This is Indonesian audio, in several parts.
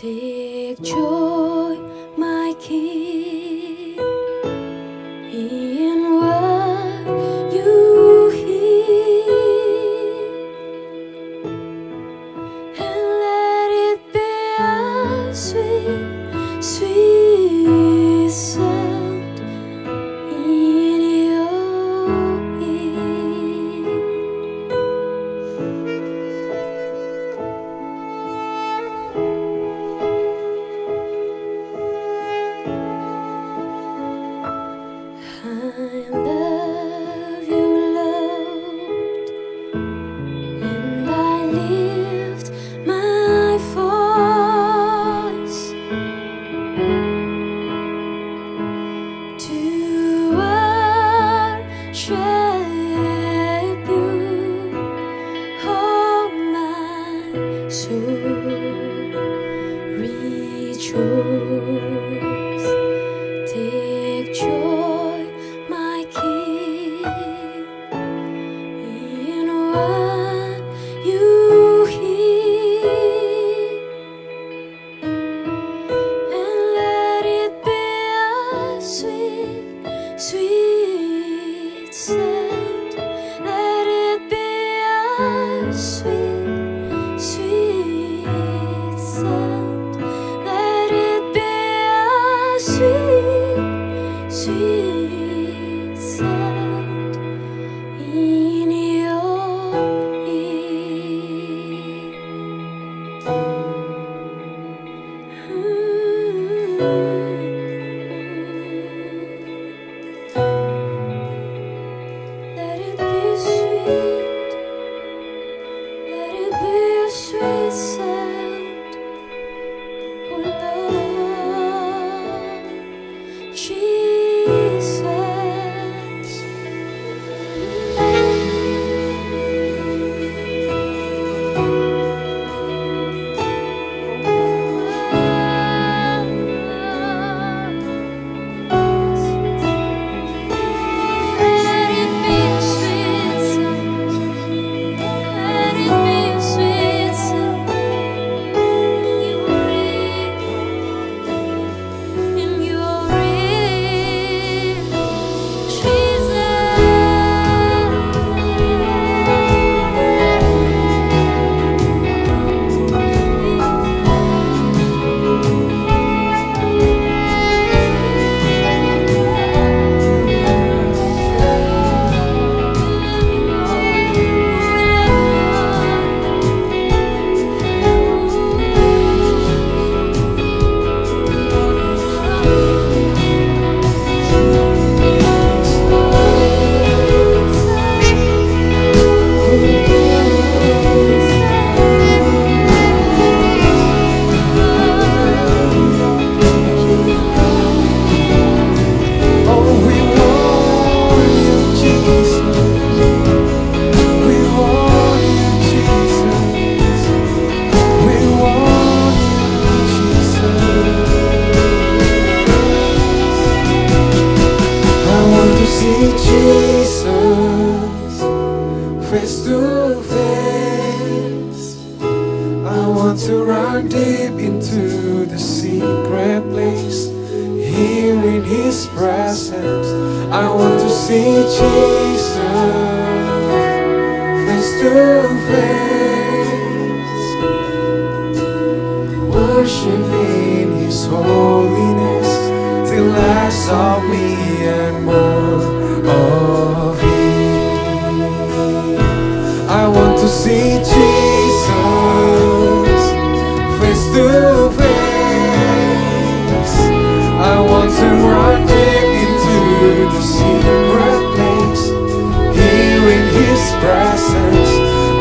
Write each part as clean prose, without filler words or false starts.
Take joy, my King, in what you hear, and let it be a sweet, sweet sound in your ear. I love you, Lord, and I lift my voice to worship you, oh my soul, rejoice. Take joy, my King, in what you hear, and let it be a sweet, sweet sound. Let it be a sweet, sweet sound. Let it be a sweet, sweet sound in your ear. Let it be sweet. Let it be a sweet sound, oh Lord Jesus. Let it be a sweet sound. Let it be a sweet sound in your ear, Jesus, face to face. I want to run deep into the secret place, here in His presence. I want to see Jesus, face to face, worshiping His holiness till less of me and more of Him. I want to see Jesus, face to face. I want to run deep into the secret place, here in His presence.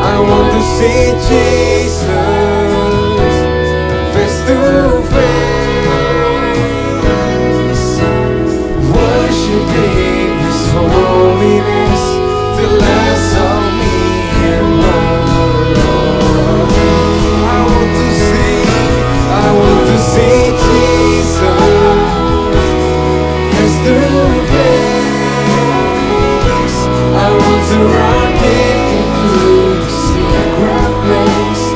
I want to see Jesus, face to face, worshiping His holiness till less of me and more of Him. I want to see Jesus, face to face. I want to run deep into the secret place,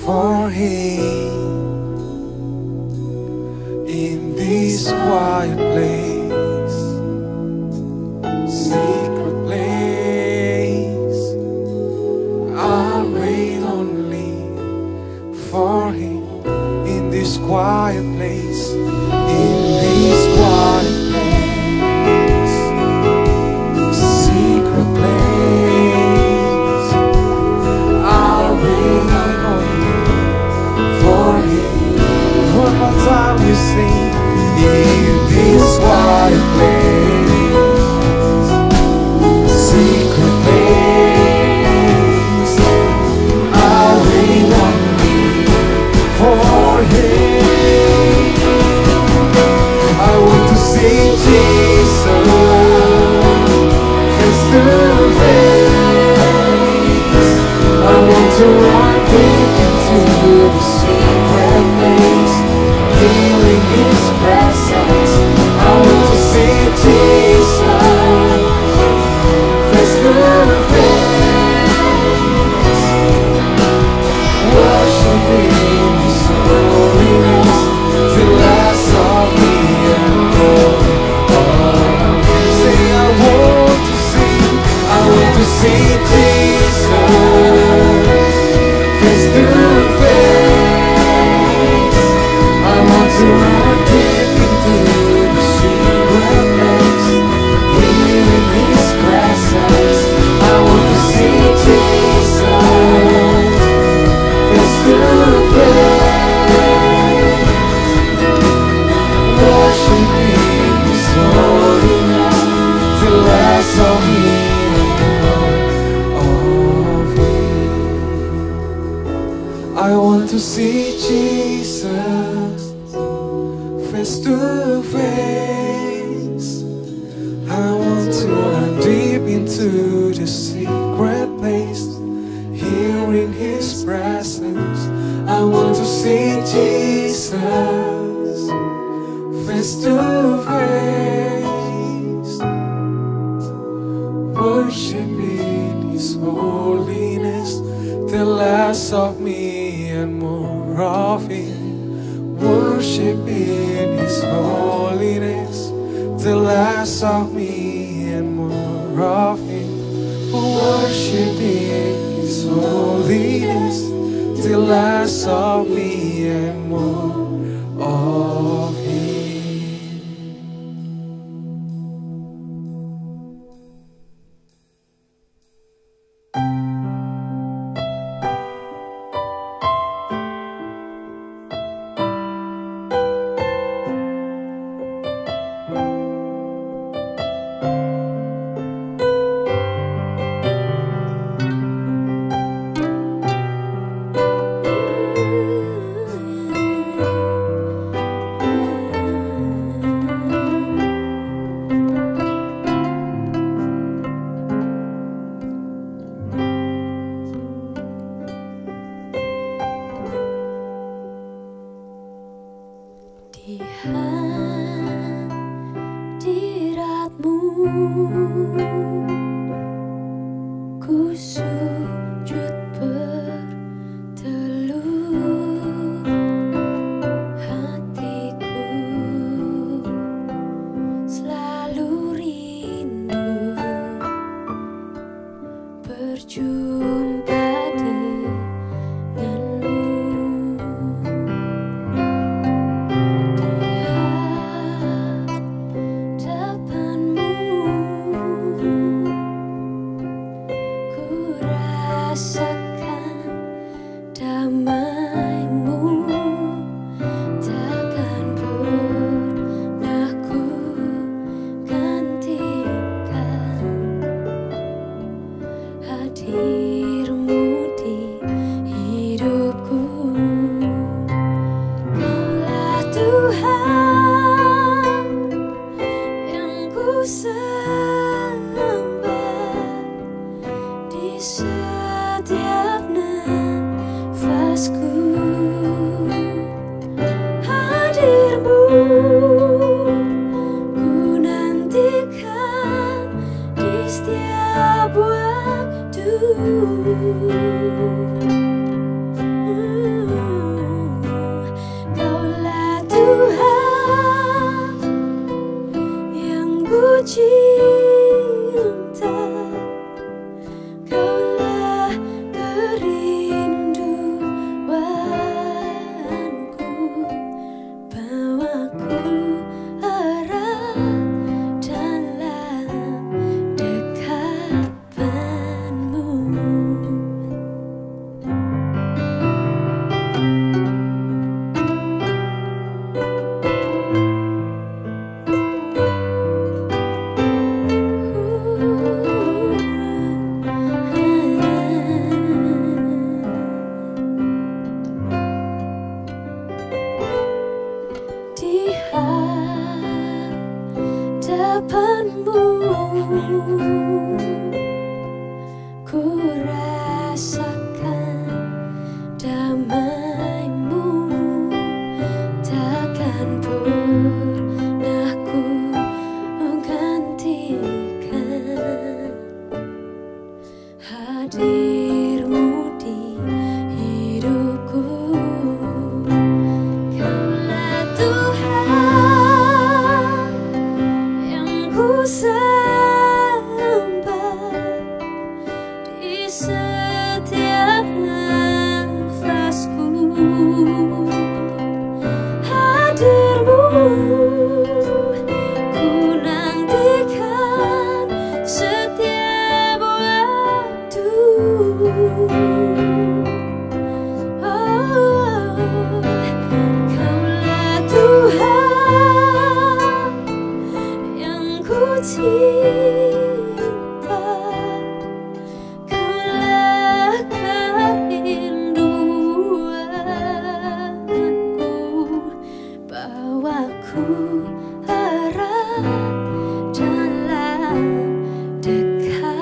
for Him in this quiet place, secret place. I'll wait only for Him in this quiet place, in this quiet place, secret place. I'll wait only for Him. One more time we sing, in this quiet place, secret place. I'll wait only for Him. I want to see Jesus face to face. I want to run deep into the secret place, hearing His presence. I want to see Jesus face to face, worshiping His holiness till I saw me and more. Say I want to see Jesus face to face. I want to run deep into the secret place, hearing His presence. I want to see Jesus face to face, worshiping His holiness till I saw Him of Him. I want to see Jesus face to face. I want to run deep into the secret place, hearing His presence. I want to see Jesus face to face, worshiping His holiness till less of me and more of Him. Worshiping His holiness till less of me and more of Him. Worshiping His holiness till less of me and more of Him. Di hadiratmu ku sujud berteluh, hatiku selalu rindu berjumpa denganmu. Rasakan damai-Mu, takkan pernah ku gantikan hadir-Mu di hidupku. Kaulah Tuhan yang ku sembah di setiap nafasku. Hadir-Mu ku nantikan di setiap waktu. damai-Mu takkan pernah ku gantikan. Hadir-Mu di hidupku, Kaulah Tuhan yang ku sembah di setiap nafasku. Hadir-Mu ku nantikan setiap waktu. Kaulah Tuhan yang ku cinta, Kaulah kerinduanku, bawaku erat dalam dekapan-Mu.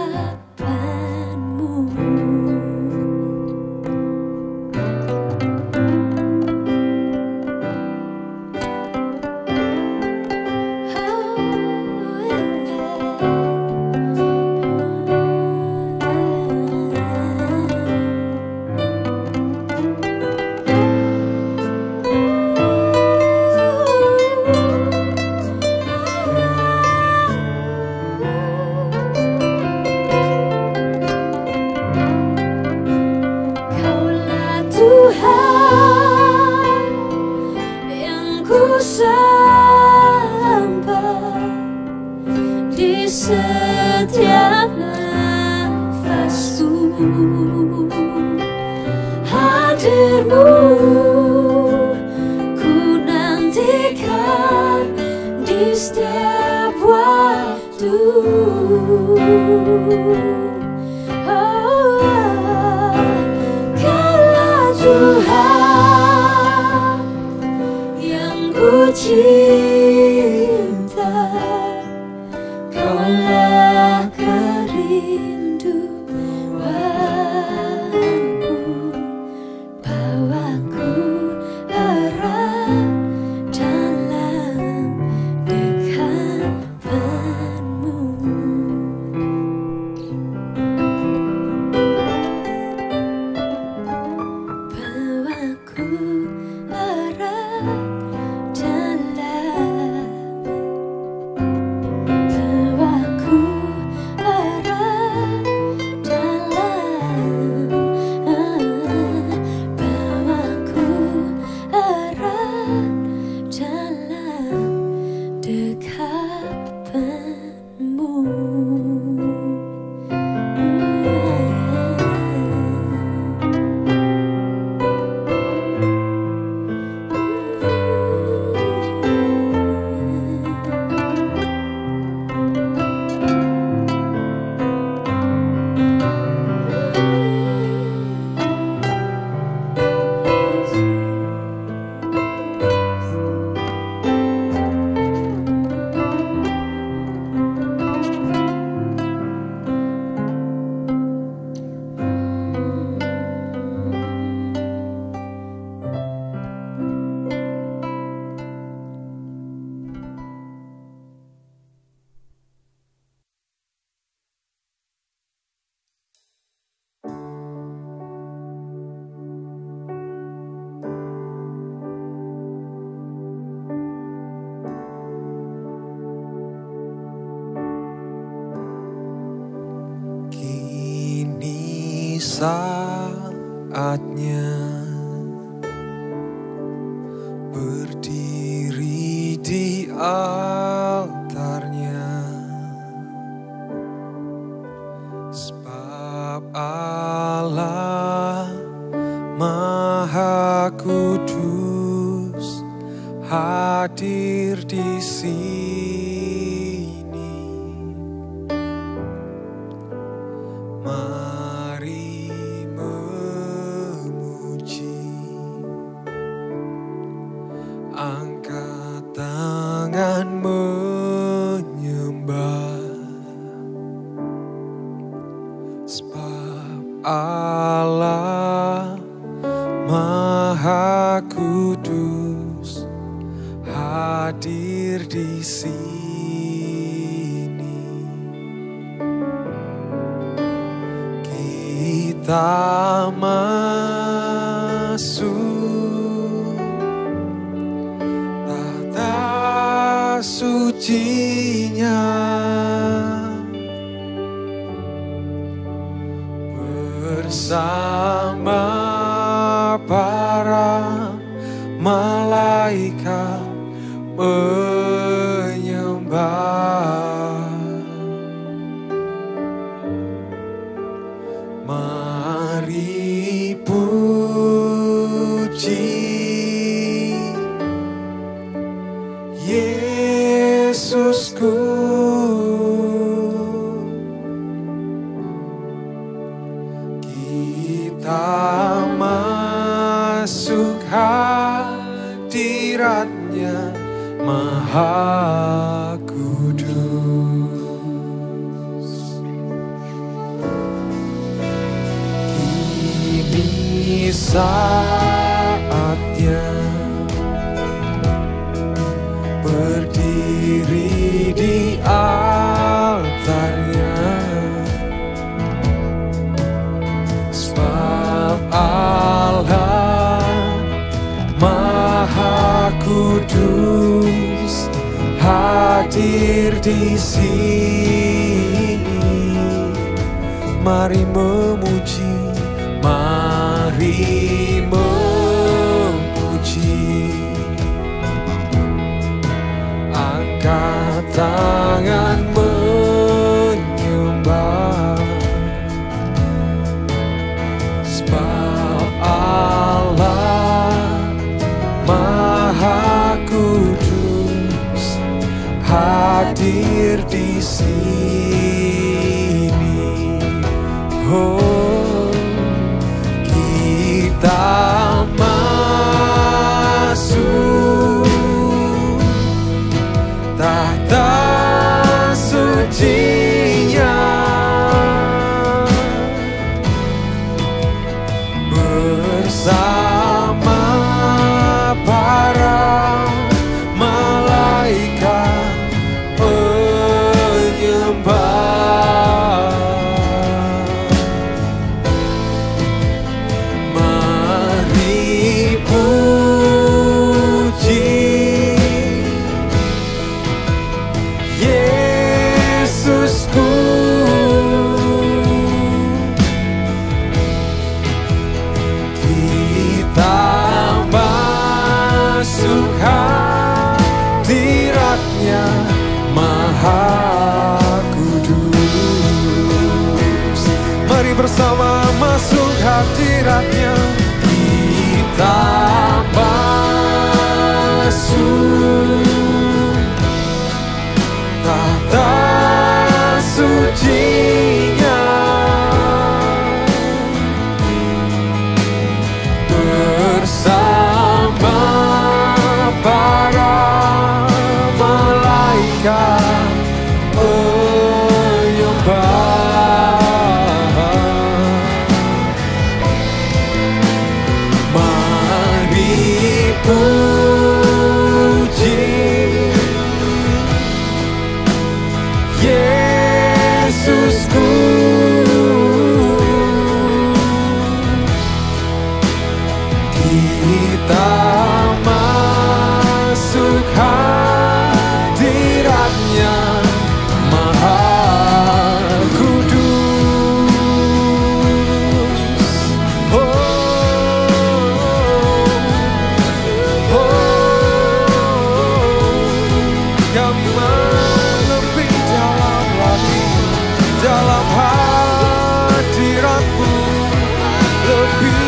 Kaulah Tuhan yang ku sembah di setiap nafasku. Hadir-Mu ku nantikan di setiap waktu. Kaulah Tuhan yang ku cinta, Kaulah kerinduanku, bawaku erat dalam dekapan-Mu. Bawaku erat dalam, bawaku erat dalam, bawaku erat dalam dekapan-Mu. Kini saatnya berdiri di altarnya, sebab Allah Maha Kudus hadir di sini. Mari memuji, angkat tangan menyembah, sebab Allah Maha Kudus hadir di sini. Kita masuk tahta sucinya, bersama para malaikat menyembah. Mari puji Yesusku, kita masuk hadiratnya Maha Kudus. Kini saatnya berdiri di altarnya, sebab Allah Maha Kudus hadir di sini. Mari memuji, mari memuji. Angkat tangan menyembah, sebab Allah Maha Kudus hadir di sini. Oh, kita masuk tahta sucinya, bersama para malaikat penyembah. Mari puji Yesusku, kita masuk hadiratnya Maha Kudus. Mari bersama masuk hadiratnya. Kita masuk tahta sucinya, bersama para malaikat penyembah. Mari puji Yesusku, kita masuk hadiratnya Maha Kudus. Kami lebih dalam lagi dalam hadirat-Mu, lebih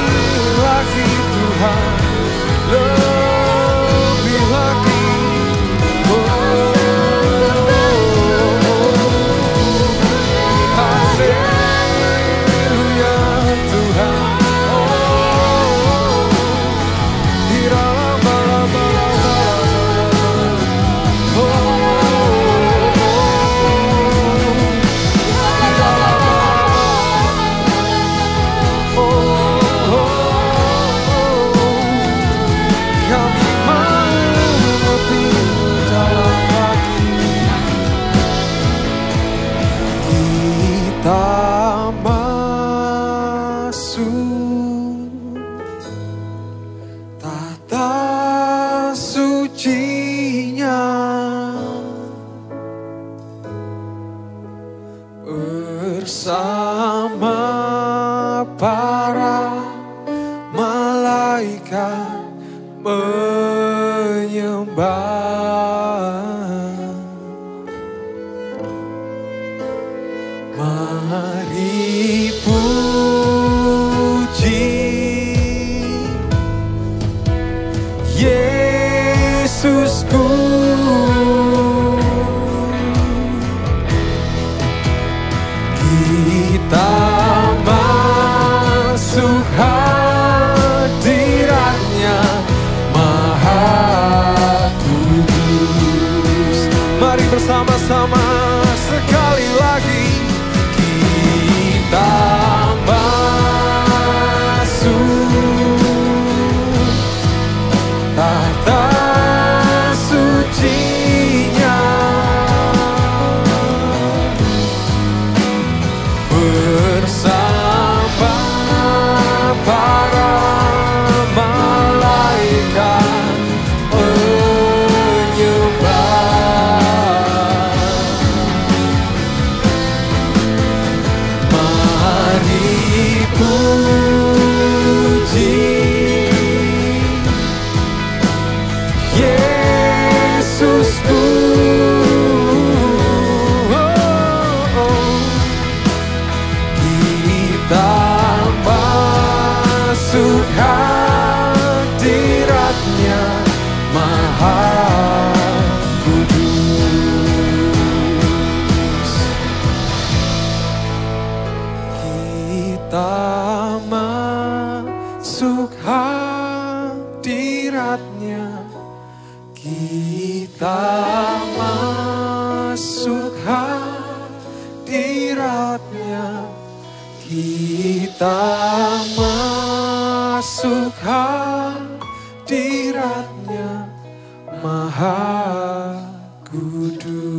lagi Tuhan, menyembah. Mari puji Yesusku. Kita masuk hadiratnya Maha Kudus. Mari bersama-sama sekali lagi. Kita masuk tata sucinya bersama para malaikat penyembah. Mari puji Yesusku. Kita masuk hadiratnya Maha Kudus. Kita masuk hadiratnya. Kita masuk hadiratnya. Kita masuk hadiratnya Maha Kudus.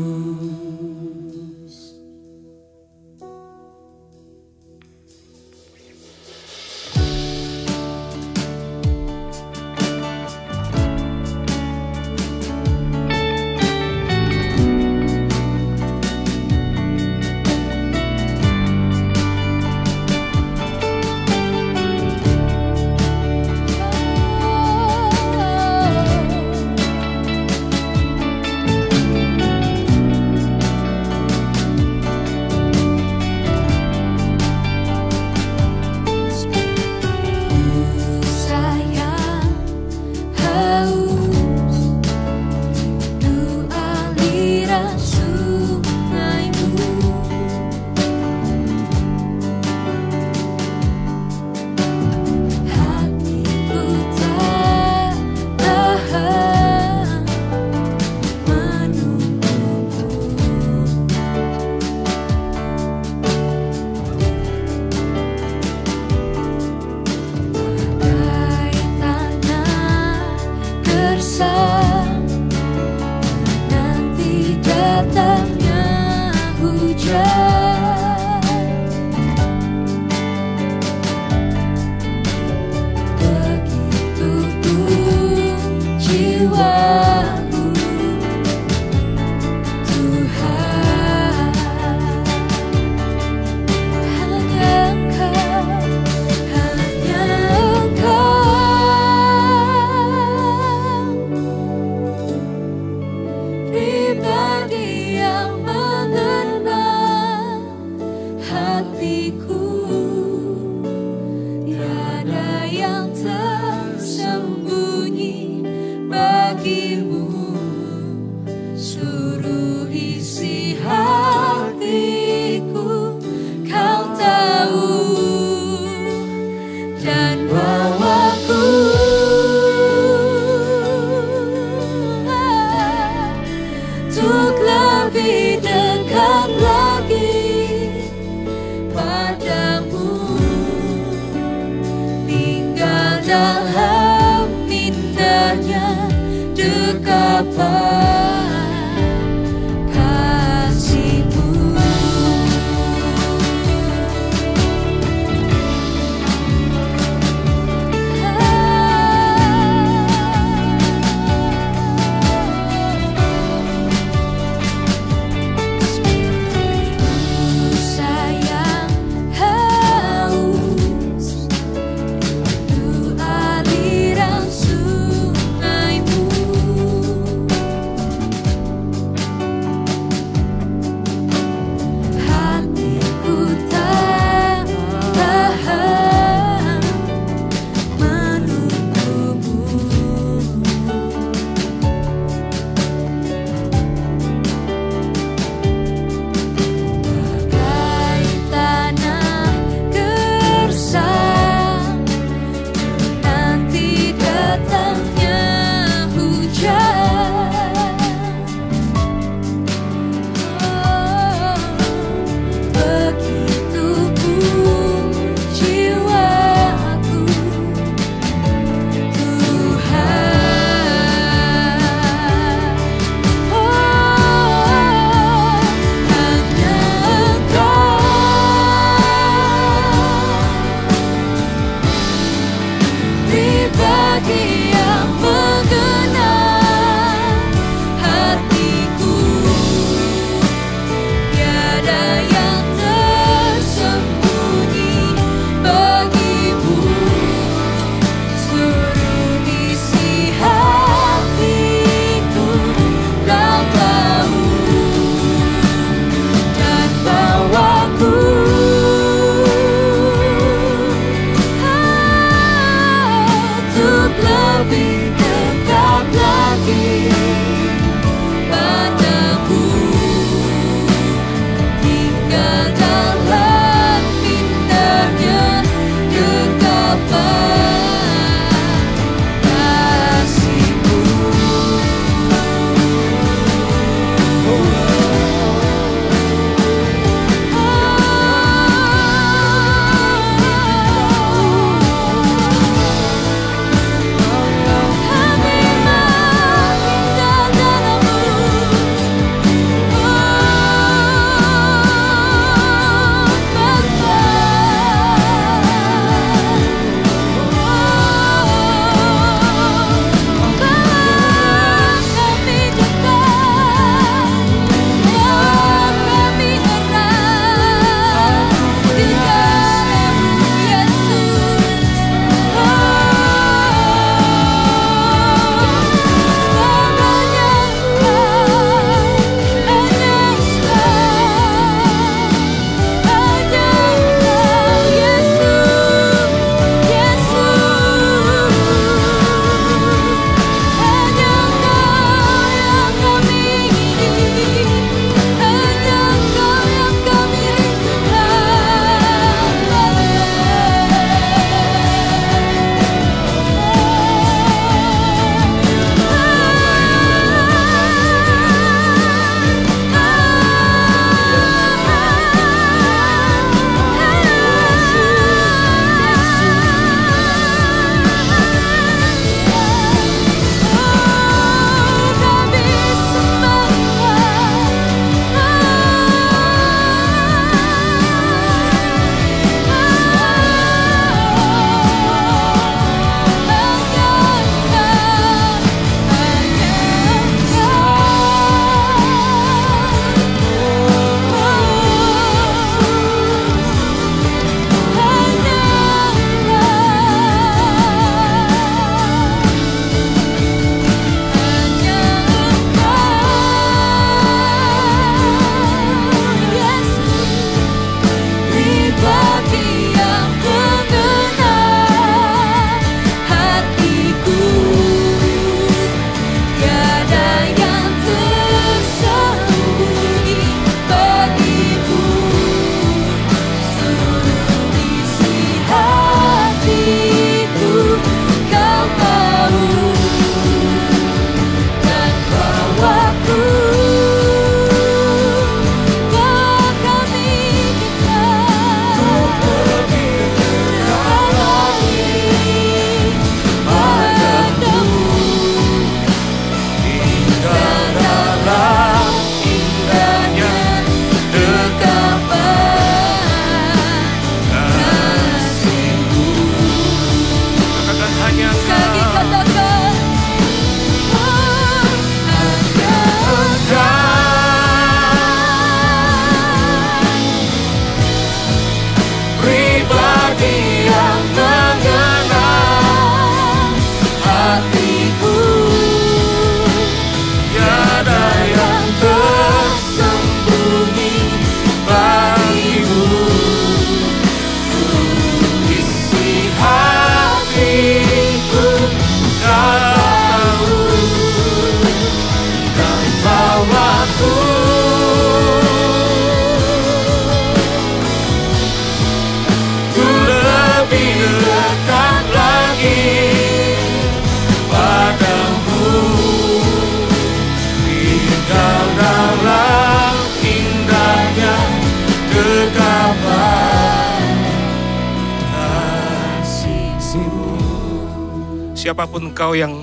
siapapun engkau yang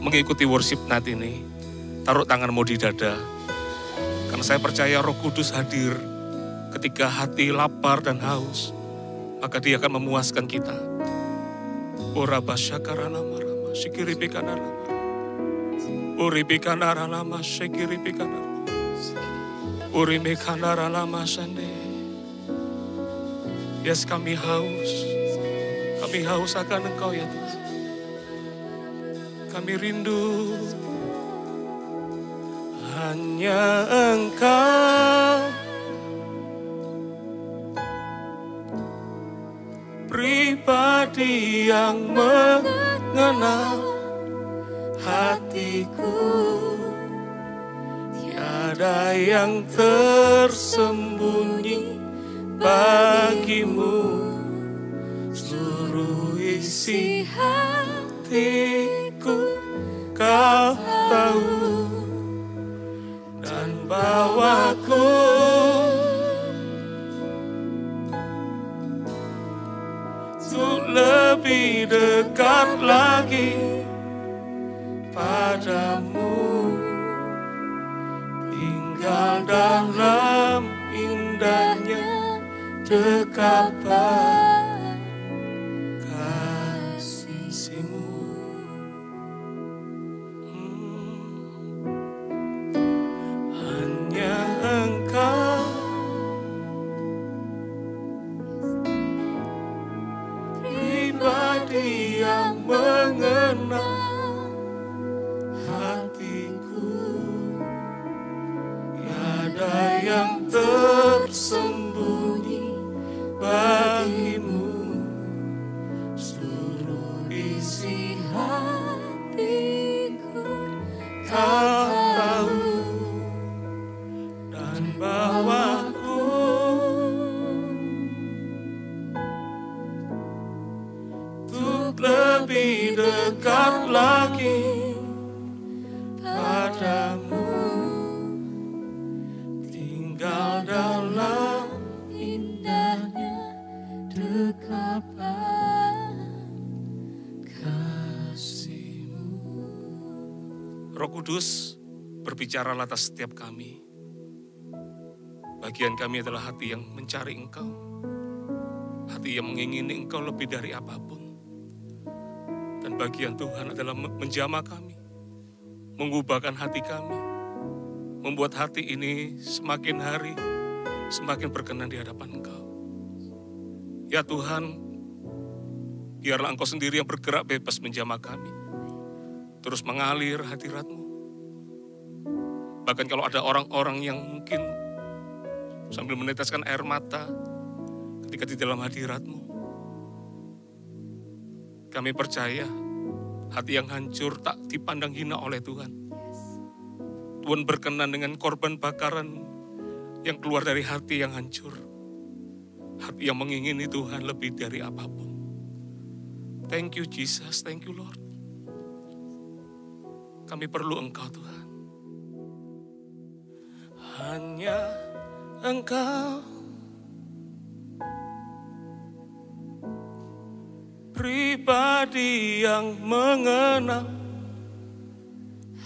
mengikuti worship night ini, taruh tanganmu di dada. Karena saya percaya Roh Kudus hadir ketika hati lapar dan haus, maka Dia akan memuaskan kita. Ora basyakarana marama sikiripikana rama. Uripikana rama sikiripikana. Urimikana rama sande. Yes, kami haus. Kami haus akan Engkau ya Tuhan. Kami rindu hanya Engkau, pribadi yang mengenal hatiku. Tiada yang tersembunyi bagimu, seluruh isi hatiku Kau tahu, dan bawaku untuk lebih dekat lagi padamu, tinggal dalam indahnya dekapan kasih-Mu. Hanya Engkau, pribadi yang mengenal hatiku. Tiada yang tersembunyi bagimu, seluruh isi hatiku Kau tahu, dan bawaku untuk lebih dekat lagi padamu, tinggal dalam indahnya dekapan kasih-Mu. Roh Kudus, berbicaralah atas setiap kami. Bagian kami adalah hati yang mencari Engkau, hati yang mengingini Engkau lebih dari apapun. Dan bagian Tuhan adalah menjamah kami, mengubahkan hati kami, membuat hati ini semakin hari semakin berkenan di hadapan Engkau. Ya Tuhan, biarlah Engkau sendiri yang bergerak bebas menjamah kami, terus mengalir hadirat-Mu. Bahkan kalau ada orang-orang yang mungkin sambil meneteskan air mata ketika di dalam hadirat-Mu, kami percaya hati yang hancur tak dipandang hina oleh Tuhan. Tuhan berkenan dengan korban bakaran yang keluar dari hati yang hancur. Hati yang mengingini Tuhan lebih dari apapun. Thank you Jesus, thank you Lord. Kami perlu Engkau Tuhan. Hanya Engkau, pribadi yang mengenal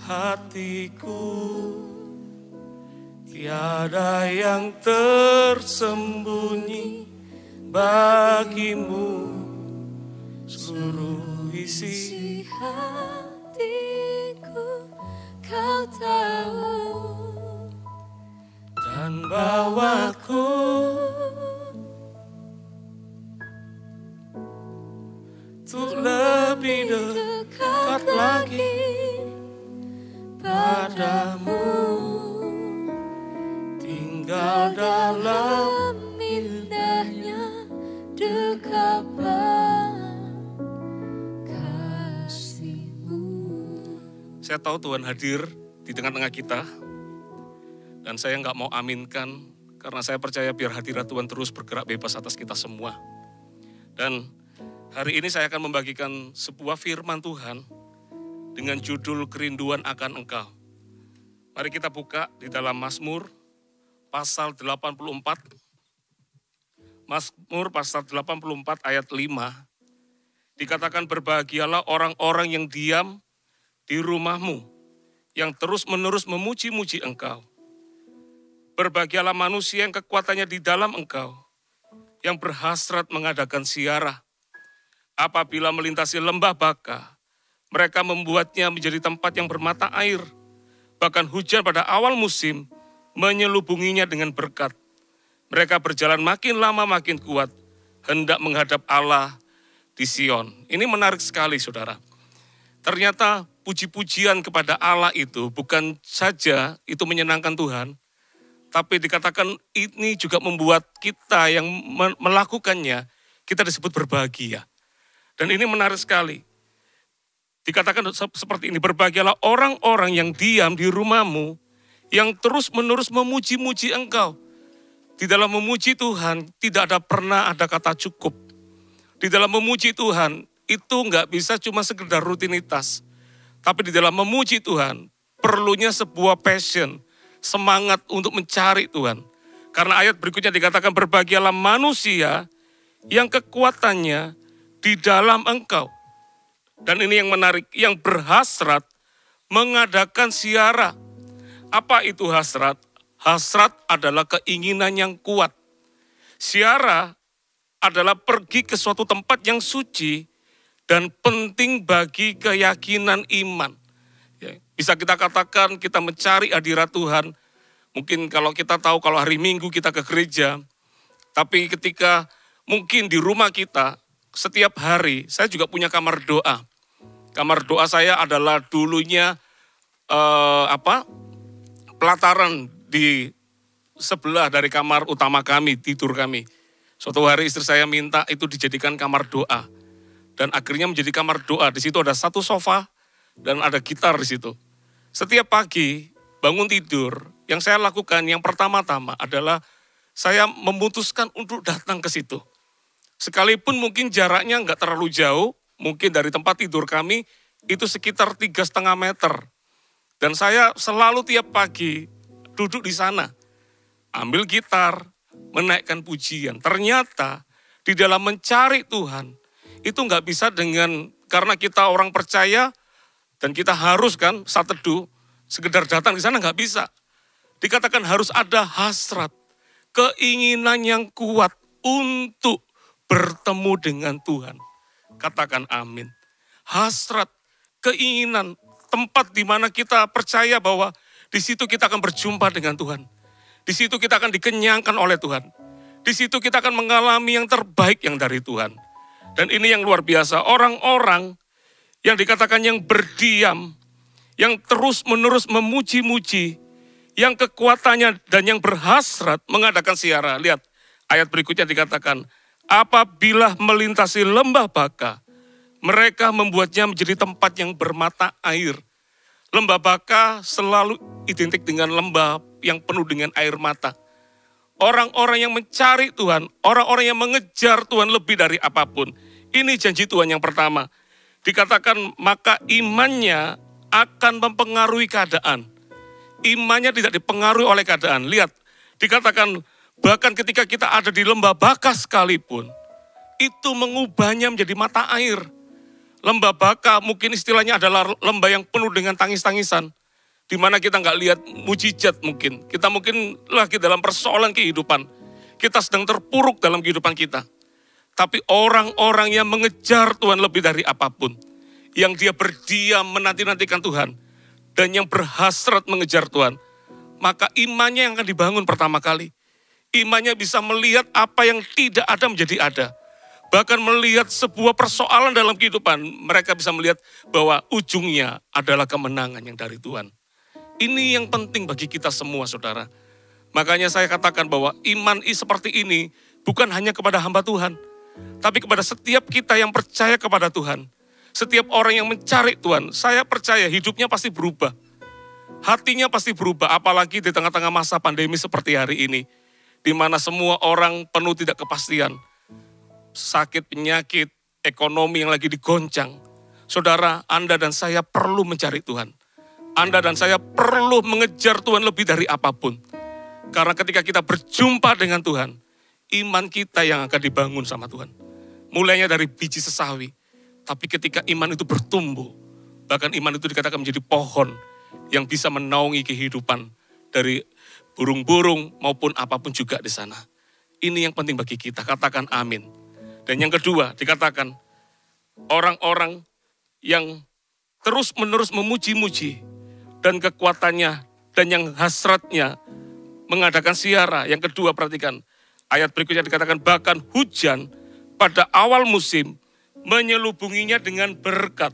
hatiku. Tiada yang tersembunyi bagimu, seluruh isi hatiku Kau tahu, dan bawaku untuk lebih dekat lagi padamu, tinggal dalam indahnya dekapan kasih-Mu. Saya tahu Tuhan hadir di tengah-tengah kita, dan saya nggak mau aminkan, karena saya percaya biar hadirat Tuhan terus bergerak bebas atas kita semua. Dan hari ini saya akan membagikan sebuah firman Tuhan dengan judul Kerinduan Akan Engkau. Mari kita buka di dalam Mazmur pasal 84. Mazmur pasal 84 ayat 5. Dikatakan berbahagialah orang-orang yang diam di rumahmu, yang terus-menerus memuji-muji engkau. Berbahagialah manusia yang kekuatannya di dalam engkau, yang berhasrat mengadakan ziarah. Apabila melintasi lembah Baka, mereka membuatnya menjadi tempat yang bermata air. Bahkan hujan pada awal musim menyelubunginya dengan berkat. Mereka berjalan makin lama makin kuat, hendak menghadap Allah di Sion. Ini menarik sekali, saudara. Ternyata puji-pujian kepada Allah itu bukan saja itu menyenangkan Tuhan, tapi dikatakan ini juga membuat kita yang melakukannya, kita disebut berbahagia. Dan ini menarik sekali. Dikatakan seperti ini, berbahagialah orang-orang yang diam di rumahmu, yang terus-menerus memuji-muji engkau. Di dalam memuji Tuhan tidak pernah ada kata cukup. Di dalam memuji Tuhan itu nggak bisa cuma sekedar rutinitas. Tapi di dalam memuji Tuhan perlunya sebuah passion, semangat untuk mencari Tuhan. Karena ayat berikutnya dikatakan berbahagialah manusia yang kekuatannya di dalam engkau. Dan ini yang menarik, yang berhasrat mengadakan ziarah. Apa itu hasrat? Hasrat adalah keinginan yang kuat. Ziarah adalah pergi ke suatu tempat yang suci dan penting bagi keyakinan iman. Ya, bisa kita katakan kita mencari hadirat Tuhan. Mungkin kalau kita tahu kalau hari Minggu kita ke gereja, tapi ketika mungkin di rumah kita setiap hari saya juga punya kamar doa. Kamar doa saya adalah dulunya pelataran di sebelah dari kamar utama kami, tidur kami. Suatu hari istri saya minta itu dijadikan kamar doa. Dan akhirnya menjadi kamar doa. Di situ ada satu sofa dan ada gitar di situ. Setiap pagi bangun tidur, yang saya lakukan yang pertama-tama adalah saya memutuskan untuk datang ke situ. Sekalipun mungkin jaraknya nggak terlalu jauh, mungkin dari tempat tidur kami itu sekitar 3,5 meter. Dan saya selalu tiap pagi duduk di sana, ambil gitar, menaikkan pujian. Ternyata di dalam mencari Tuhan, itu nggak bisa karena kita orang percaya, dan kita harus kan saat teduh, sekedar datang di sana nggak bisa. Dikatakan harus ada hasrat, keinginan yang kuat untuk bertemu dengan Tuhan. Katakan amin. Hasrat, keinginan, tempat di mana kita percaya bahwa di situ kita akan berjumpa dengan Tuhan. Di situ kita akan dikenyangkan oleh Tuhan. Di situ kita akan mengalami yang terbaik yang dari Tuhan. Dan ini yang luar biasa, orang-orang yang dikatakan yang berdiam, yang terus-menerus memuji-muji, yang kekuatannya dan yang berhasrat mengadakan ziarah. Lihat ayat berikutnya dikatakan, apabila melintasi lembah Baka, mereka membuatnya menjadi tempat yang bermata air. Lembah Baka selalu identik dengan lembah yang penuh dengan air mata. Orang-orang yang mencari Tuhan, orang-orang yang mengejar Tuhan lebih dari apapun. Ini janji Tuhan yang pertama. Dikatakan maka imannya akan mempengaruhi keadaan. Imannya tidak dipengaruhi oleh keadaan. Lihat, dikatakan bahkan ketika kita ada di lembah Baka sekalipun, itu mengubahnya menjadi mata air. Lembah Baka mungkin istilahnya adalah lembah yang penuh dengan tangis-tangisan. Di mana kita nggak lihat mujizat mungkin. Kita mungkin lagi dalam persoalan kehidupan. Kita sedang terpuruk dalam kehidupan kita. Tapi orang-orang yang mengejar Tuhan lebih dari apapun. Yang dia berdiam menanti-nantikan Tuhan. Dan yang berhasrat mengejar Tuhan. Maka imannya yang akan dibangun pertama kali. Imannya bisa melihat apa yang tidak ada menjadi ada. Bahkan melihat sebuah persoalan dalam kehidupan, mereka bisa melihat bahwa ujungnya adalah kemenangan yang dari Tuhan. Ini yang penting bagi kita semua, saudara. Makanya saya katakan bahwa iman seperti ini bukan hanya kepada hamba Tuhan, tapi kepada setiap kita yang percaya kepada Tuhan. Setiap orang yang mencari Tuhan, saya percaya hidupnya pasti berubah. Hatinya pasti berubah, apalagi di tengah-tengah masa pandemi seperti hari ini. Di mana semua orang penuh tidak kepastian. Sakit, penyakit, ekonomi yang lagi digoncang. Saudara, Anda dan saya perlu mencari Tuhan. Anda dan saya perlu mengejar Tuhan lebih dari apapun. Karena ketika kita berjumpa dengan Tuhan, iman kita yang akan dibangun sama Tuhan. Mulainya dari biji sesawi. Tapi ketika iman itu bertumbuh, bahkan iman itu dikatakan menjadi pohon yang bisa menaungi kehidupan dari burung-burung maupun apapun juga di sana. Ini yang penting bagi kita, katakan amin. Dan yang kedua dikatakan orang-orang yang terus-menerus memuji-muji dan kekuatannya dan yang hasratnya mengadakan siara. Yang kedua perhatikan, ayat berikutnya dikatakan bahkan hujan pada awal musim menyelubunginya dengan berkat.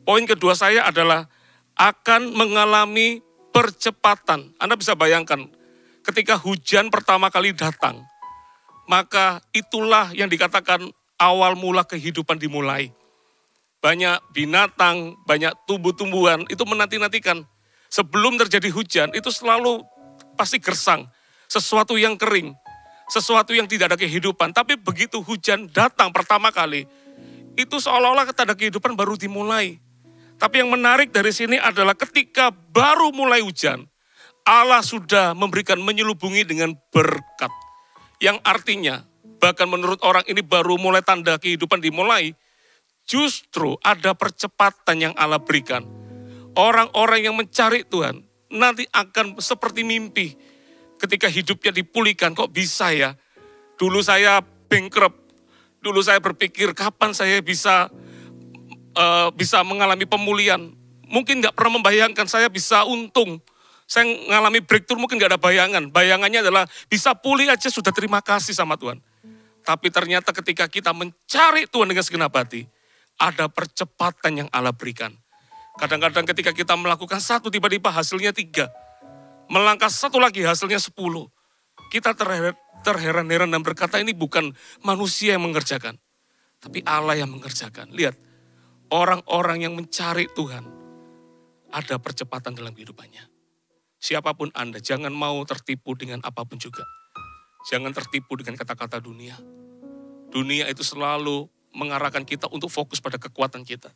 Poin kedua saya adalah akan mengalami percepatan. Anda bisa bayangkan ketika hujan pertama kali datang, maka itulah yang dikatakan awal mula kehidupan dimulai. Banyak binatang, banyak tumbuh-tumbuhan itu menanti-nantikan. Sebelum terjadi hujan itu selalu pasti gersang. Sesuatu yang kering, sesuatu yang tidak ada kehidupan. Tapi begitu hujan datang pertama kali, itu seolah-olah tanda kehidupan baru dimulai. Tapi yang menarik dari sini adalah ketika baru mulai hujan, Allah sudah memberikan menyelubungi dengan berkat. Yang artinya, bahkan menurut orang ini baru mulai tanda kehidupan dimulai, justru ada percepatan yang Allah berikan. Orang-orang yang mencari Tuhan nanti akan seperti mimpi. Ketika hidupnya dipulihkan, kok bisa ya? Dulu saya bankrupt, dulu saya berpikir kapan saya bisa mengalami pemulihan. Mungkin gak pernah membayangkan saya bisa untung. Saya mengalami breakthrough mungkin gak ada bayangan. Bayangannya adalah bisa pulih aja sudah terima kasih sama Tuhan. Tapi ternyata ketika kita mencari Tuhan dengan segenap hati, ada percepatan yang Allah berikan. Kadang-kadang ketika kita melakukan satu, tiba-tiba hasilnya 3. Melangkah satu lagi hasilnya 10. Kita terheran-heran dan berkata ini bukan manusia yang mengerjakan. Tapi Allah yang mengerjakan. Lihat, orang-orang yang mencari Tuhan, ada percepatan dalam kehidupannya. Siapapun Anda, jangan mau tertipu dengan apapun juga. Jangan tertipu dengan kata-kata dunia. Dunia itu selalu mengarahkan kita untuk fokus pada kekuatan kita.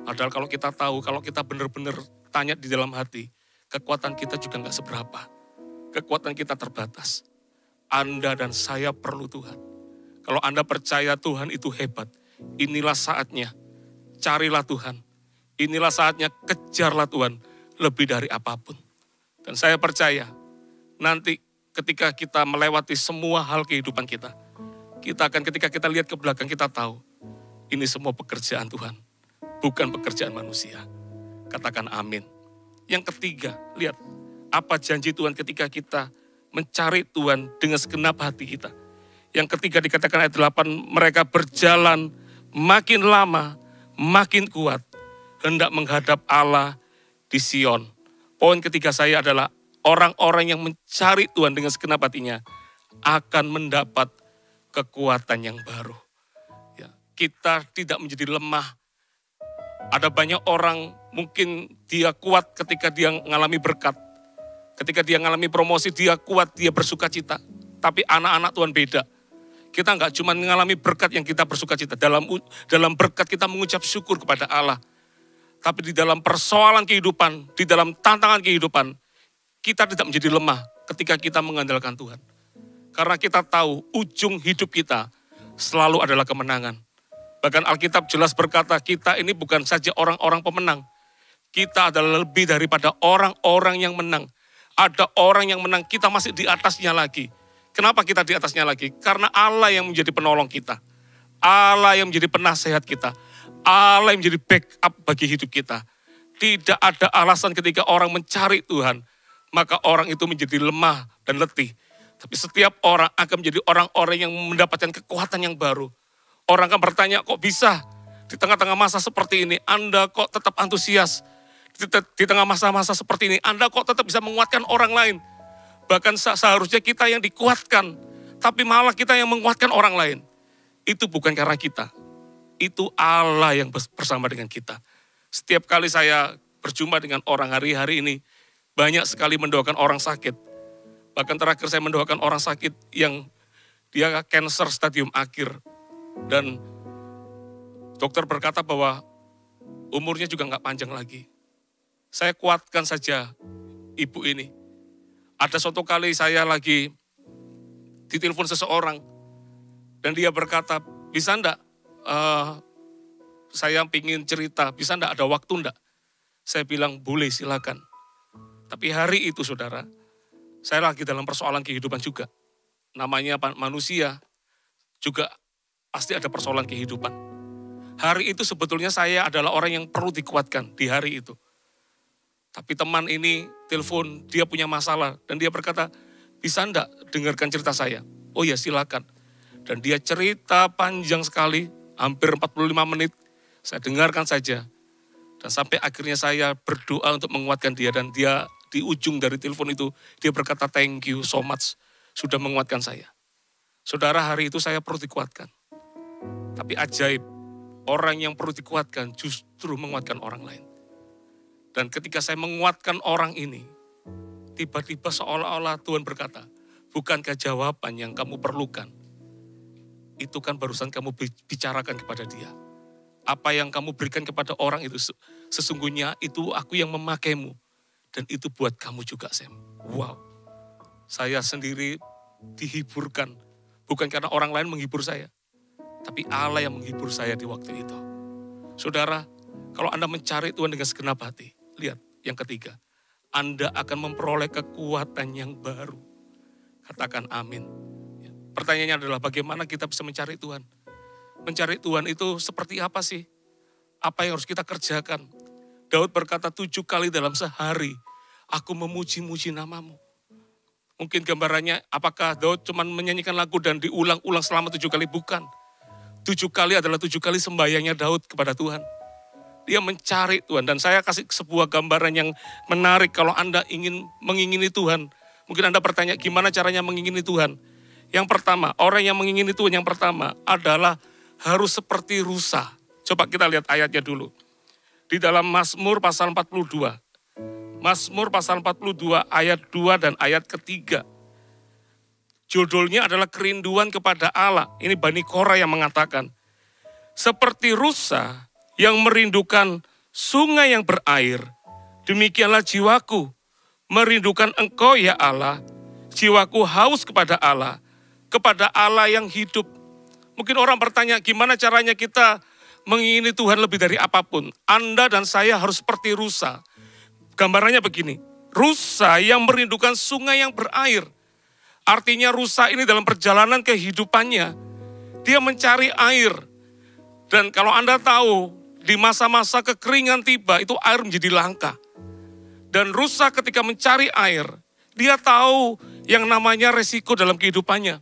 Padahal kalau kita tahu, kalau kita benar-benar tanya di dalam hati, kekuatan kita juga nggak seberapa. Kekuatan kita terbatas. Anda dan saya perlu Tuhan. Kalau Anda percaya Tuhan itu hebat, inilah saatnya. Carilah Tuhan. Inilah saatnya, kejarlah Tuhan lebih dari apapun. Dan saya percaya, nanti ketika kita melewati semua hal kehidupan kita akan ketika kita lihat ke belakang, kita tahu, ini semua pekerjaan Tuhan, bukan pekerjaan manusia. Katakan amin. Yang ketiga, lihat, apa janji Tuhan ketika kita mencari Tuhan dengan segenap hati kita. Yang ketiga dikatakan ayat 8, mereka berjalan makin lama, makin kuat, hendak menghadap Allah di Sion. Poin ketiga saya adalah orang-orang yang mencari Tuhan dengan segenap hatinya akan mendapat kekuatan yang baru. Ya, kita tidak menjadi lemah. Ada banyak orang mungkin dia kuat ketika dia mengalami berkat. Ketika dia mengalami promosi dia kuat, dia bersuka cita. Tapi anak-anak Tuhan beda. Kita nggak cuma mengalami berkat yang kita bersuka cita. Dalam berkat kita mengucap syukur kepada Allah. Tapi di dalam persoalan kehidupan, di dalam tantangan kehidupan, kita tidak menjadi lemah ketika kita mengandalkan Tuhan. Karena kita tahu ujung hidup kita selalu adalah kemenangan. Bahkan Alkitab jelas berkata kita ini bukan saja orang-orang pemenang. Kita adalah lebih daripada orang-orang yang menang. Ada orang yang menang, kita masih di atasnya lagi. Kenapa kita di atasnya lagi? Karena Allah yang menjadi penolong kita. Allah yang menjadi penasehat kita. Allah yang menjadi backup bagi hidup kita. Tidak ada alasan ketika orang mencari Tuhan, maka orang itu menjadi lemah dan letih. Tapi setiap orang akan menjadi orang-orang yang mendapatkan kekuatan yang baru. Orang akan bertanya, kok bisa di tengah-tengah masa seperti ini, Anda kok tetap antusias? Di tengah masa-masa seperti ini, Anda kok tetap bisa menguatkan orang lain? Bahkan seharusnya kita yang dikuatkan, tapi malah kita yang menguatkan orang lain. Itu bukan karena kita. Itu Allah yang bersama dengan kita. Setiap kali saya berjumpa dengan orang hari-hari ini, banyak sekali mendoakan orang sakit. Bahkan terakhir saya mendoakan orang sakit yang dia cancer stadium akhir. Dan dokter berkata bahwa umurnya juga nggak panjang lagi. Saya kuatkan saja ibu ini. Ada suatu kali saya lagi ditelepon seseorang. Dan dia berkata, bisa enggak saya ingin cerita, bisa enggak, ada waktu enggak? Saya bilang, boleh, silakan. Tapi hari itu saudara, saya lagi dalam persoalan kehidupan juga. Namanya manusia, juga pasti ada persoalan kehidupan. Hari itu sebetulnya saya adalah orang yang perlu dikuatkan di hari itu. Tapi teman ini telepon, dia punya masalah. Dan dia berkata, bisa enggak dengarkan cerita saya? Oh ya silakan. Dan dia cerita panjang sekali, hampir 45 menit. Saya dengarkan saja. Dan sampai akhirnya saya berdoa untuk menguatkan dia. Dan dia di ujung dari telepon itu, dia berkata thank you so much. Sudah menguatkan saya. Saudara, hari itu saya perlu dikuatkan. Tapi ajaib, orang yang perlu dikuatkan justru menguatkan orang lain. Dan ketika saya menguatkan orang ini, tiba-tiba seolah-olah Tuhan berkata, bukankah jawaban yang kamu perlukan? Itu kan barusan kamu bicarakan kepada dia. Apa yang kamu berikan kepada orang itu, sesungguhnya itu aku yang memakaimu. Dan itu buat kamu juga, Sam. Wow, saya sendiri dihiburkan. Bukan karena orang lain menghibur saya, tapi Allah yang menghibur saya di waktu itu. Saudara, kalau Anda mencari Tuhan dengan segenap hati, lihat yang ketiga, Anda akan memperoleh kekuatan yang baru. Katakan amin. Pertanyaannya adalah bagaimana kita bisa mencari Tuhan? Mencari Tuhan itu seperti apa sih? Apa yang harus kita kerjakan? Daud berkata 7 kali dalam sehari, aku memuji-muji namamu. Mungkin gambarannya, apakah Daud cuma menyanyikan lagu dan diulang-ulang selama 7 kali? Bukan. 7 kali adalah 7 kali sembahyangnya Daud kepada Tuhan. Dia mencari Tuhan. Dan saya kasih sebuah gambaran yang menarik kalau Anda ingin mengingini Tuhan. Mungkin Anda bertanya, gimana caranya mengingini Tuhan? Yang pertama, orang yang mengingini Tuhan yang pertama adalah harus seperti rusa. Coba kita lihat ayatnya dulu. Di dalam Mazmur pasal 42. Mazmur pasal 42 ayat 2 dan ayat ketiga. Judulnya adalah kerinduan kepada Allah. Ini Bani Korah yang mengatakan. Seperti rusa yang merindukan sungai yang berair. Demikianlah jiwaku merindukan Engkau ya Allah. Jiwaku haus kepada Allah yang hidup. Mungkin orang bertanya gimana caranya kita mengingini Tuhan lebih dari apapun. Anda dan saya harus seperti rusa. Gambarannya begini, rusa yang merindukan sungai yang berair. Artinya rusa ini dalam perjalanan kehidupannya, dia mencari air. Dan kalau Anda tahu, di masa-masa kekeringan tiba, itu air menjadi langka. Dan rusa ketika mencari air, dia tahu yang namanya resiko dalam kehidupannya.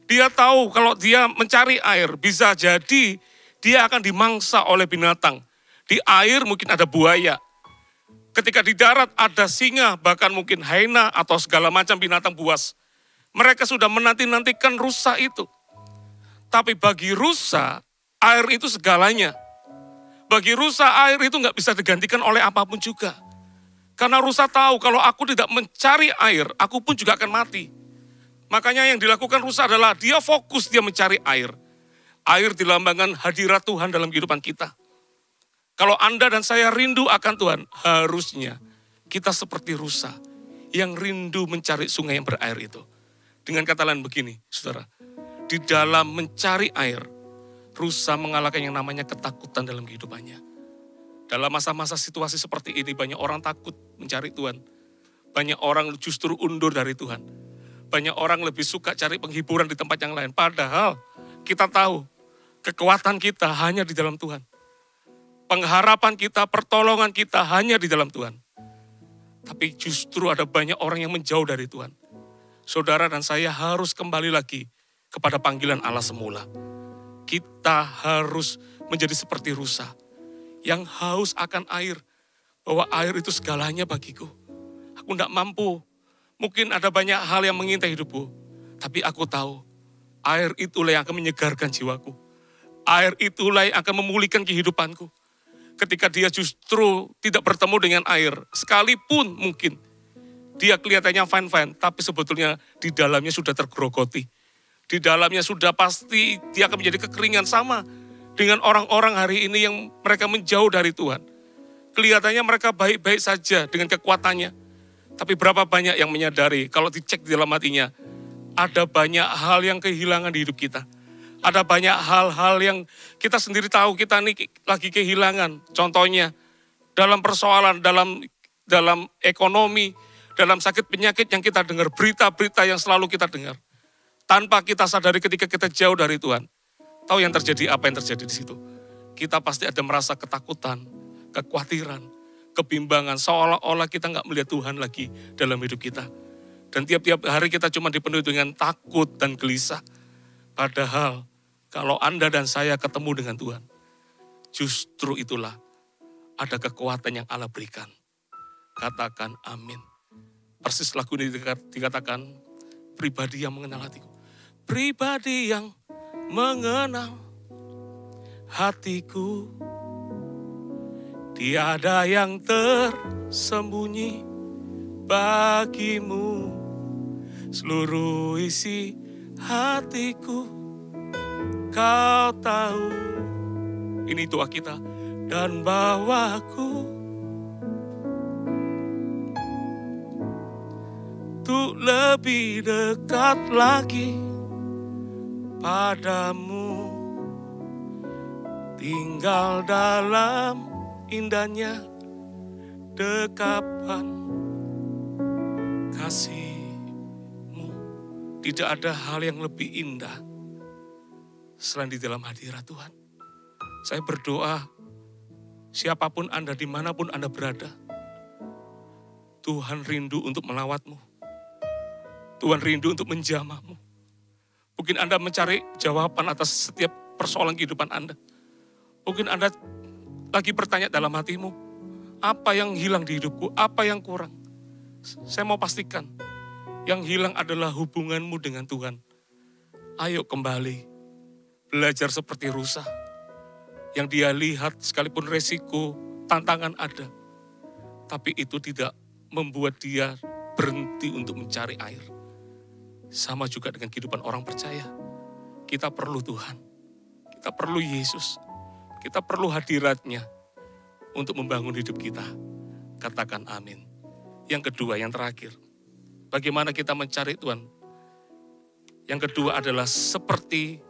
Dia tahu kalau dia mencari air, bisa jadi dia akan dimangsa oleh binatang. Di air mungkin ada buaya. Ketika di darat ada singa, bahkan mungkin hyena atau segala macam binatang buas. Mereka sudah menanti-nantikan rusa itu. Tapi bagi rusa, air itu segalanya. Bagi rusa, air itu nggak bisa digantikan oleh apapun juga. Karena rusa tahu kalau aku tidak mencari air, aku pun juga akan mati. Makanya yang dilakukan rusa adalah dia fokus, dia mencari air. Air dilambangkan hadirat Tuhan dalam kehidupan kita. Kalau Anda dan saya rindu akan Tuhan, harusnya kita seperti rusa yang rindu mencari sungai yang berair itu. Dengan kata lain begini, saudara, di dalam mencari air, rusa mengalahkan yang namanya ketakutan dalam kehidupannya. Dalam masa-masa situasi seperti ini, banyak orang takut mencari Tuhan. Banyak orang justru undur dari Tuhan. Banyak orang lebih suka cari penghiburan di tempat yang lain. Padahal kita tahu kekuatan kita hanya di dalam Tuhan. Pengharapan kita, pertolongan kita hanya di dalam Tuhan. Tapi justru ada banyak orang yang menjauh dari Tuhan. Saudara dan saya harus kembali lagi kepada panggilan Allah semula. Kita harus menjadi seperti rusa yang haus akan air. Bahwa air itu segalanya bagiku. Aku tidak mampu. Mungkin ada banyak hal yang mengintai hidupku. Tapi aku tahu, air itulah yang akan menyegarkan jiwaku. Air itulah yang akan memulihkan kehidupanku. Ketika dia justru tidak bertemu dengan air, sekalipun mungkin dia kelihatannya fine-fine, tapi sebetulnya di dalamnya sudah tergerogoti. Di dalamnya sudah pasti dia akan menjadi kekeringan, sama dengan orang-orang hari ini yang mereka menjauh dari Tuhan. Kelihatannya mereka baik-baik saja dengan kekuatannya. Tapi berapa banyak yang menyadari kalau dicek di dalam hatinya, ada banyak hal yang kehilangan di hidup kita. Ada banyak hal-hal yang kita sendiri tahu kita ini lagi kehilangan. Contohnya dalam persoalan, dalam ekonomi, dalam sakit penyakit yang kita dengar, berita-berita yang selalu kita dengar. Tanpa kita sadari ketika kita jauh dari Tuhan. Tahu yang terjadi, apa yang terjadi di situ. Kita pasti ada merasa ketakutan, kekhawatiran, kebimbangan. Seolah-olah kita nggak melihat Tuhan lagi dalam hidup kita. Dan tiap-tiap hari kita cuma dipenuhi dengan takut dan gelisah. Padahal kalau Anda dan saya ketemu dengan Tuhan, justru itulah ada kekuatan yang Allah berikan. Katakan amin. Persis lagu ini dikatakan, pribadi yang mengenal hatiku. Pribadi yang mengenal hatiku, tiada yang tersembunyi bagimu. Seluruh isi hatiku Kau tahu. Ini doa kita. Dan bawaku untuk lebih dekat lagi padamu, tinggal dalam indahnya dekapan kasih-Mu. Tidak ada hal yang lebih indah selain di dalam hadirat Tuhan. Saya berdoa, siapapun Anda, dimanapun Anda berada, Tuhan rindu untuk melawat-Mu. Tuhan rindu untuk menjamah-Mu. Mungkin Anda mencari jawaban atas setiap persoalan kehidupan Anda. Mungkin Anda lagi bertanya dalam hatimu, apa yang hilang di hidupku, apa yang kurang? Saya mau pastikan, yang hilang adalah hubunganmu dengan Tuhan. Ayo kembali, belajar seperti rusa. Yang dia lihat sekalipun resiko, tantangan ada. Tapi itu tidak membuat dia berhenti untuk mencari air. Sama juga dengan kehidupan orang percaya. Kita perlu Tuhan. Kita perlu Yesus. Kita perlu hadiratnya untuk membangun hidup kita. Katakan amin. Yang kedua, yang terakhir. Bagaimana kita mencari Tuhan? Yang kedua adalah seperti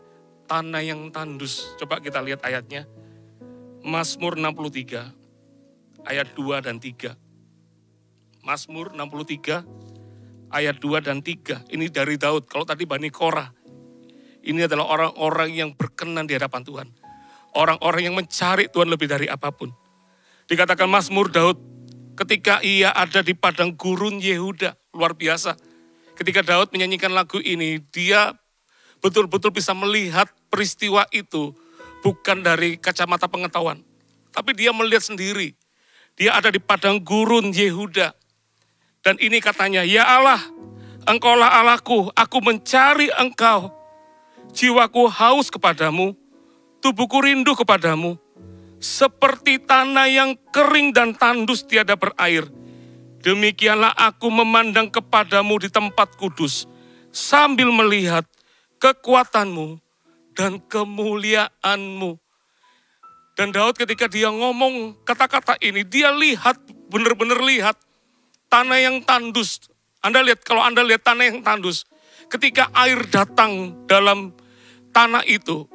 tanah yang tandus. Coba kita lihat ayatnya. Mazmur 63, ayat 2 dan 3. Mazmur 63, ayat 2 dan 3. Ini dari Daud. Kalau tadi Bani Korah. Ini adalah orang-orang yang berkenan di hadapan Tuhan. Orang-orang yang mencari Tuhan lebih dari apapun. Dikatakan Mazmur Daud, ketika ia ada di padang gurun Yehuda. Luar biasa. Ketika Daud menyanyikan lagu ini, dia betul-betul bisa melihat peristiwa itu bukan dari kacamata pengetahuan. Tapi dia melihat sendiri. Dia ada di padang gurun Yehuda. Dan ini katanya, ya Allah, Engkaulah Allahku, aku mencari Engkau. Jiwaku haus kepadamu, tubuhku rindu kepadamu. Seperti tanah yang kering dan tandus tiada berair. Demikianlah aku memandang kepadamu di tempat kudus, sambil melihat kekuatanmu dan kemuliaanmu. Dan Daud ketika dia ngomong kata-kata ini, dia lihat, benar-benar lihat tanah yang tandus. Anda lihat, kalau Anda lihat tanah yang tandus, ketika air datang dalam tanah itu,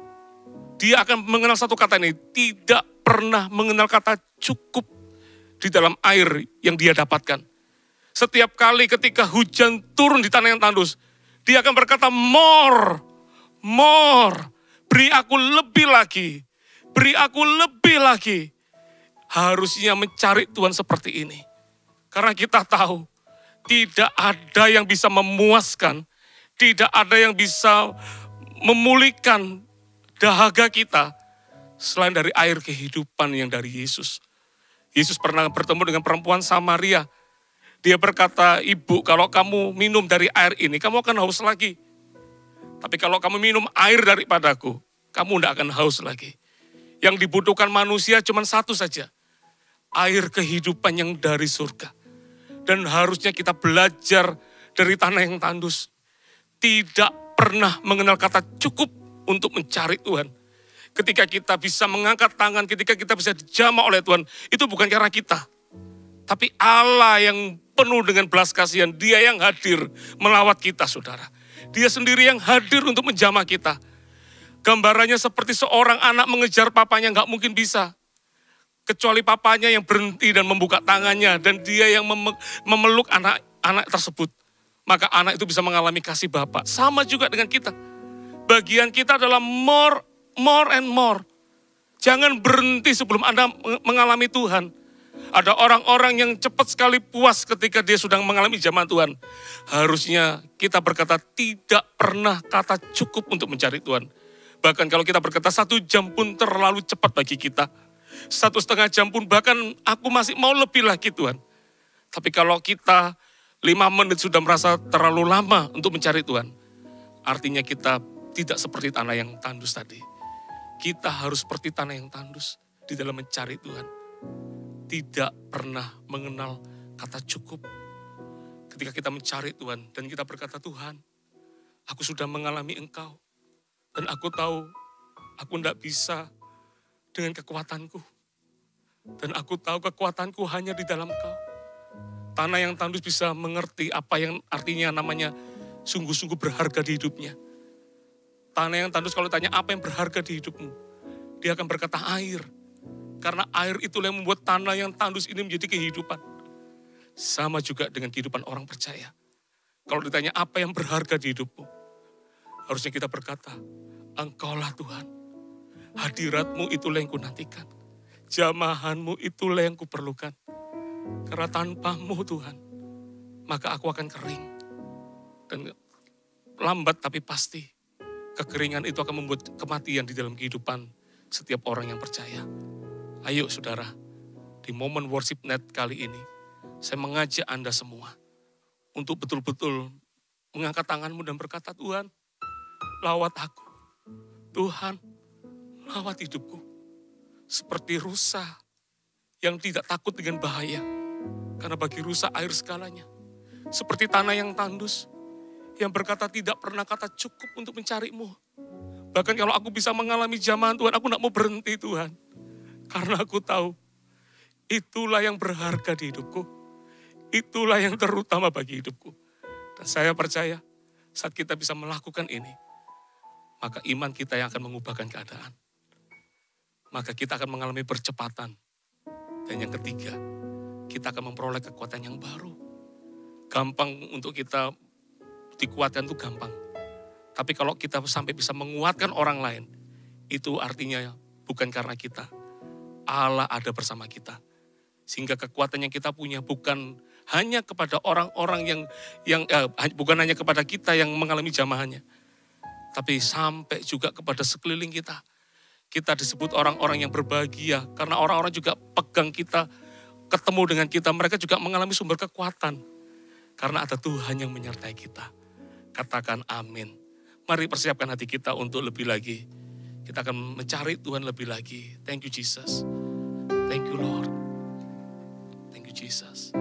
dia akan mengenal satu kata ini, tidak pernah mengenal kata cukup di dalam air yang dia dapatkan. Setiap kali ketika hujan turun di tanah yang tandus, dia akan berkata, more, beri aku lebih lagi, beri aku lebih lagi. Harusnya mencari Tuhan seperti ini. Karena kita tahu, tidak ada yang bisa memuaskan, tidak ada yang bisa memulihkan dahaga kita, selain dari air kehidupan yang dari Yesus. Yesus pernah bertemu dengan perempuan Samaria. Dia berkata, ibu, kalau kamu minum dari air ini, kamu akan haus lagi. Tapi kalau kamu minum air daripadaku, kamu tidak akan haus lagi. Yang dibutuhkan manusia cuma satu saja. Air kehidupan yang dari surga. Dan harusnya kita belajar dari tanah yang tandus. Tidak pernah mengenal kata cukup untuk mencari Tuhan. Ketika kita bisa mengangkat tangan, ketika kita bisa dijamah oleh Tuhan, itu bukan karena kita. Tapi Allah yang penuh dengan belas kasihan, dia yang hadir melawat kita, saudara. Dia sendiri yang hadir untuk menjamah kita. Gambarannya seperti seorang anak mengejar papanya, nggak mungkin bisa. Kecuali papanya yang berhenti dan membuka tangannya, dan dia yang memeluk anak tersebut. Maka anak itu bisa mengalami kasih Bapa. Sama juga dengan kita. Bagian kita adalah more and more. Jangan berhenti sebelum Anda mengalami Tuhan. Ada orang-orang yang cepat sekali puas ketika dia sudah mengalami zaman Tuhan. Harusnya kita berkata tidak pernah kata cukup untuk mencari Tuhan. Bahkan kalau kita berkata 1 jam pun terlalu cepat bagi kita. 1,5 jam pun bahkan aku masih mau lebih lagi Tuhan. Tapi kalau kita 5 menit sudah merasa terlalu lama untuk mencari Tuhan. Artinya kita tidak seperti tanah yang tandus tadi. Kita harus seperti tanah yang tandus di dalam mencari Tuhan. Tidak pernah mengenal kata cukup. Ketika kita mencari Tuhan dan kita berkata, Tuhan, aku sudah mengalami Engkau. Dan aku tahu aku tidak bisa dengan kekuatanku. Dan aku tahu kekuatanku hanya di dalam Kau. Tanah yang tandus bisa mengerti apa yang artinya namanya sungguh-sungguh berharga di hidupnya. Tanah yang tandus kalau tanya apa yang berharga di hidupmu, dia akan berkata air. Karena air itulah yang membuat tanah yang tandus ini menjadi kehidupan. Sama juga dengan kehidupan orang percaya. Kalau ditanya apa yang berharga di hidupmu, harusnya kita berkata, Engkaulah Tuhan. Hadiratmu itulah yang kunantikan. Jamahanmu itulah yang kuperlukan. Karena tanpamu Tuhan, maka aku akan kering. Dan lambat tapi pasti, kekeringan itu akan membuat kematian di dalam kehidupan setiap orang yang percaya. Ayo saudara, di momen worship night kali ini, saya mengajak Anda semua untuk betul-betul mengangkat tanganmu dan berkata, Tuhan, lawat aku. Tuhan, lawat hidupku. Seperti rusa yang tidak takut dengan bahaya. Karena bagi rusa air segalanya. Seperti tanah yang tandus, yang berkata tidak pernah kata cukup untuk mencarimu. Bahkan kalau aku bisa mengalami zaman Tuhan, aku tidak mau berhenti Tuhan. Karena aku tahu, itulah yang berharga di hidupku. Itulah yang terutama bagi hidupku. Dan saya percaya, saat kita bisa melakukan ini, maka iman kita yang akan mengubahkan keadaan. Maka kita akan mengalami percepatan. Dan yang ketiga, kita akan memperoleh kekuatan yang baru. Gampang untuk kita dikuatkan itu gampang. Tapi kalau kita sampai bisa menguatkan orang lain, itu artinya bukan karena kita. Allah ada bersama kita. Sehingga kekuatan yang kita punya bukan hanya kepada orang-orang yang bukan hanya kepada kita yang mengalami jamahannya. Tapi sampai juga kepada sekeliling kita. Kita disebut orang-orang yang berbahagia. Karena orang-orang juga pegang kita, ketemu dengan kita. Mereka juga mengalami sumber kekuatan. Karena ada Tuhan yang menyertai kita. Katakan amin. Mari persiapkan hati kita untuk lebih lagi. Kita akan mencari Tuhan lebih lagi. Thank you Jesus. Thank you Lord. Thank you Jesus.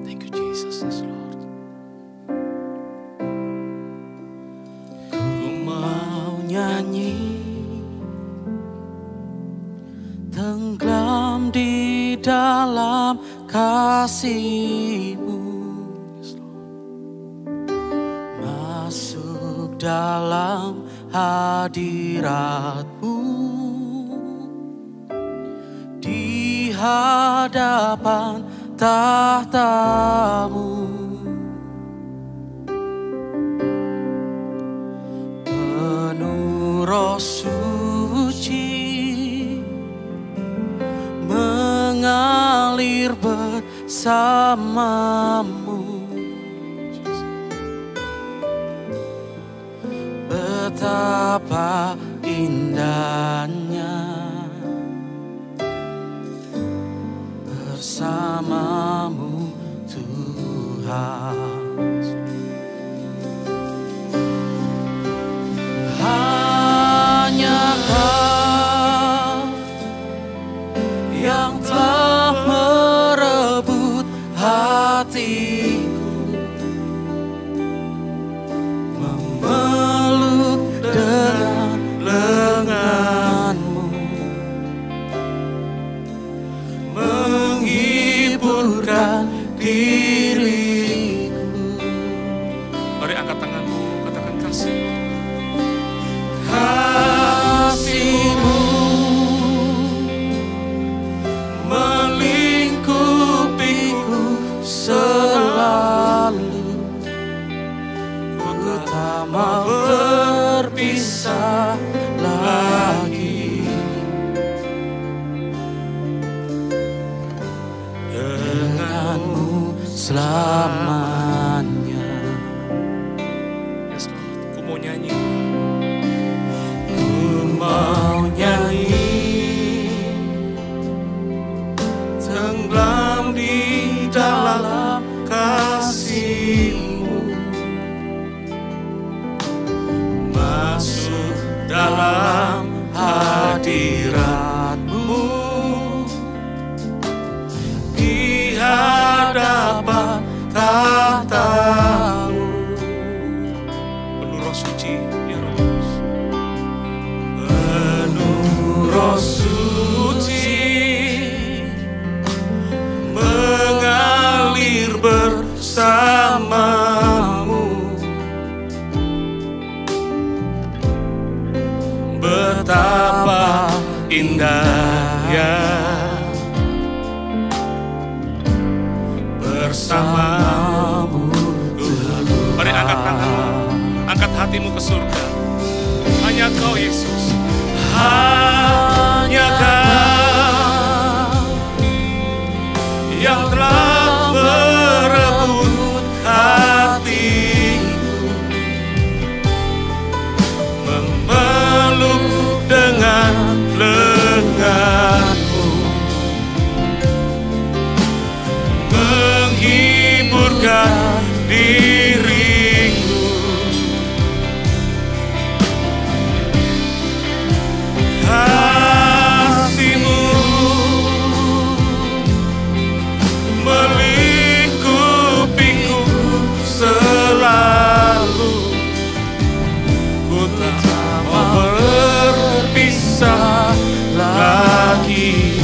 Thank you Jesus. Yes Lord. Nyanyi tenggelam di dalam kasih-Mu, masuk dalam hadirat-Mu, di hadapan tahta-Mu. Roh suci mengalir bersama-Mu. Betapa indahnya bersama-Mu Tuhan. Hanya Kau yang telah merebut hatiku, memeluk dengan lengan selamanya. Yes Lord, ku mau nyanyi. Ku mau nyanyi, tenggelam di dalam kasih-Mu, masuk dalam hadirat-Mu, di hadapan tahta-Mu. Penuh roh suci, ya Roh Kudus. Penuh roh suci mengalir bersama-Mu, betapa indahnya bersama-Mu Tuhan. Mari angkat tanganmu, angkat hatimu ke surga. Hanya Kau Yesus, Hanya Kau yang telah merebut hatiku, memeluk dengan lengan-Mu, menghiburkan diriku. Kasih-Mu melingkupiku selalu, ku tak mau berpisah lagi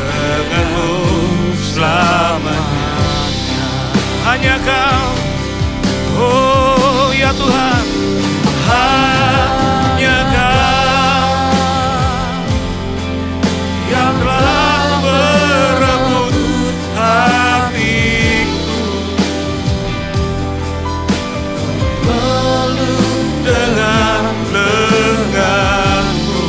denganmu selamanya. Hanya Kau, oh ya Tuhan, hanya Kau yang telah merebut hatiku, peluk dengan lengan-Mu,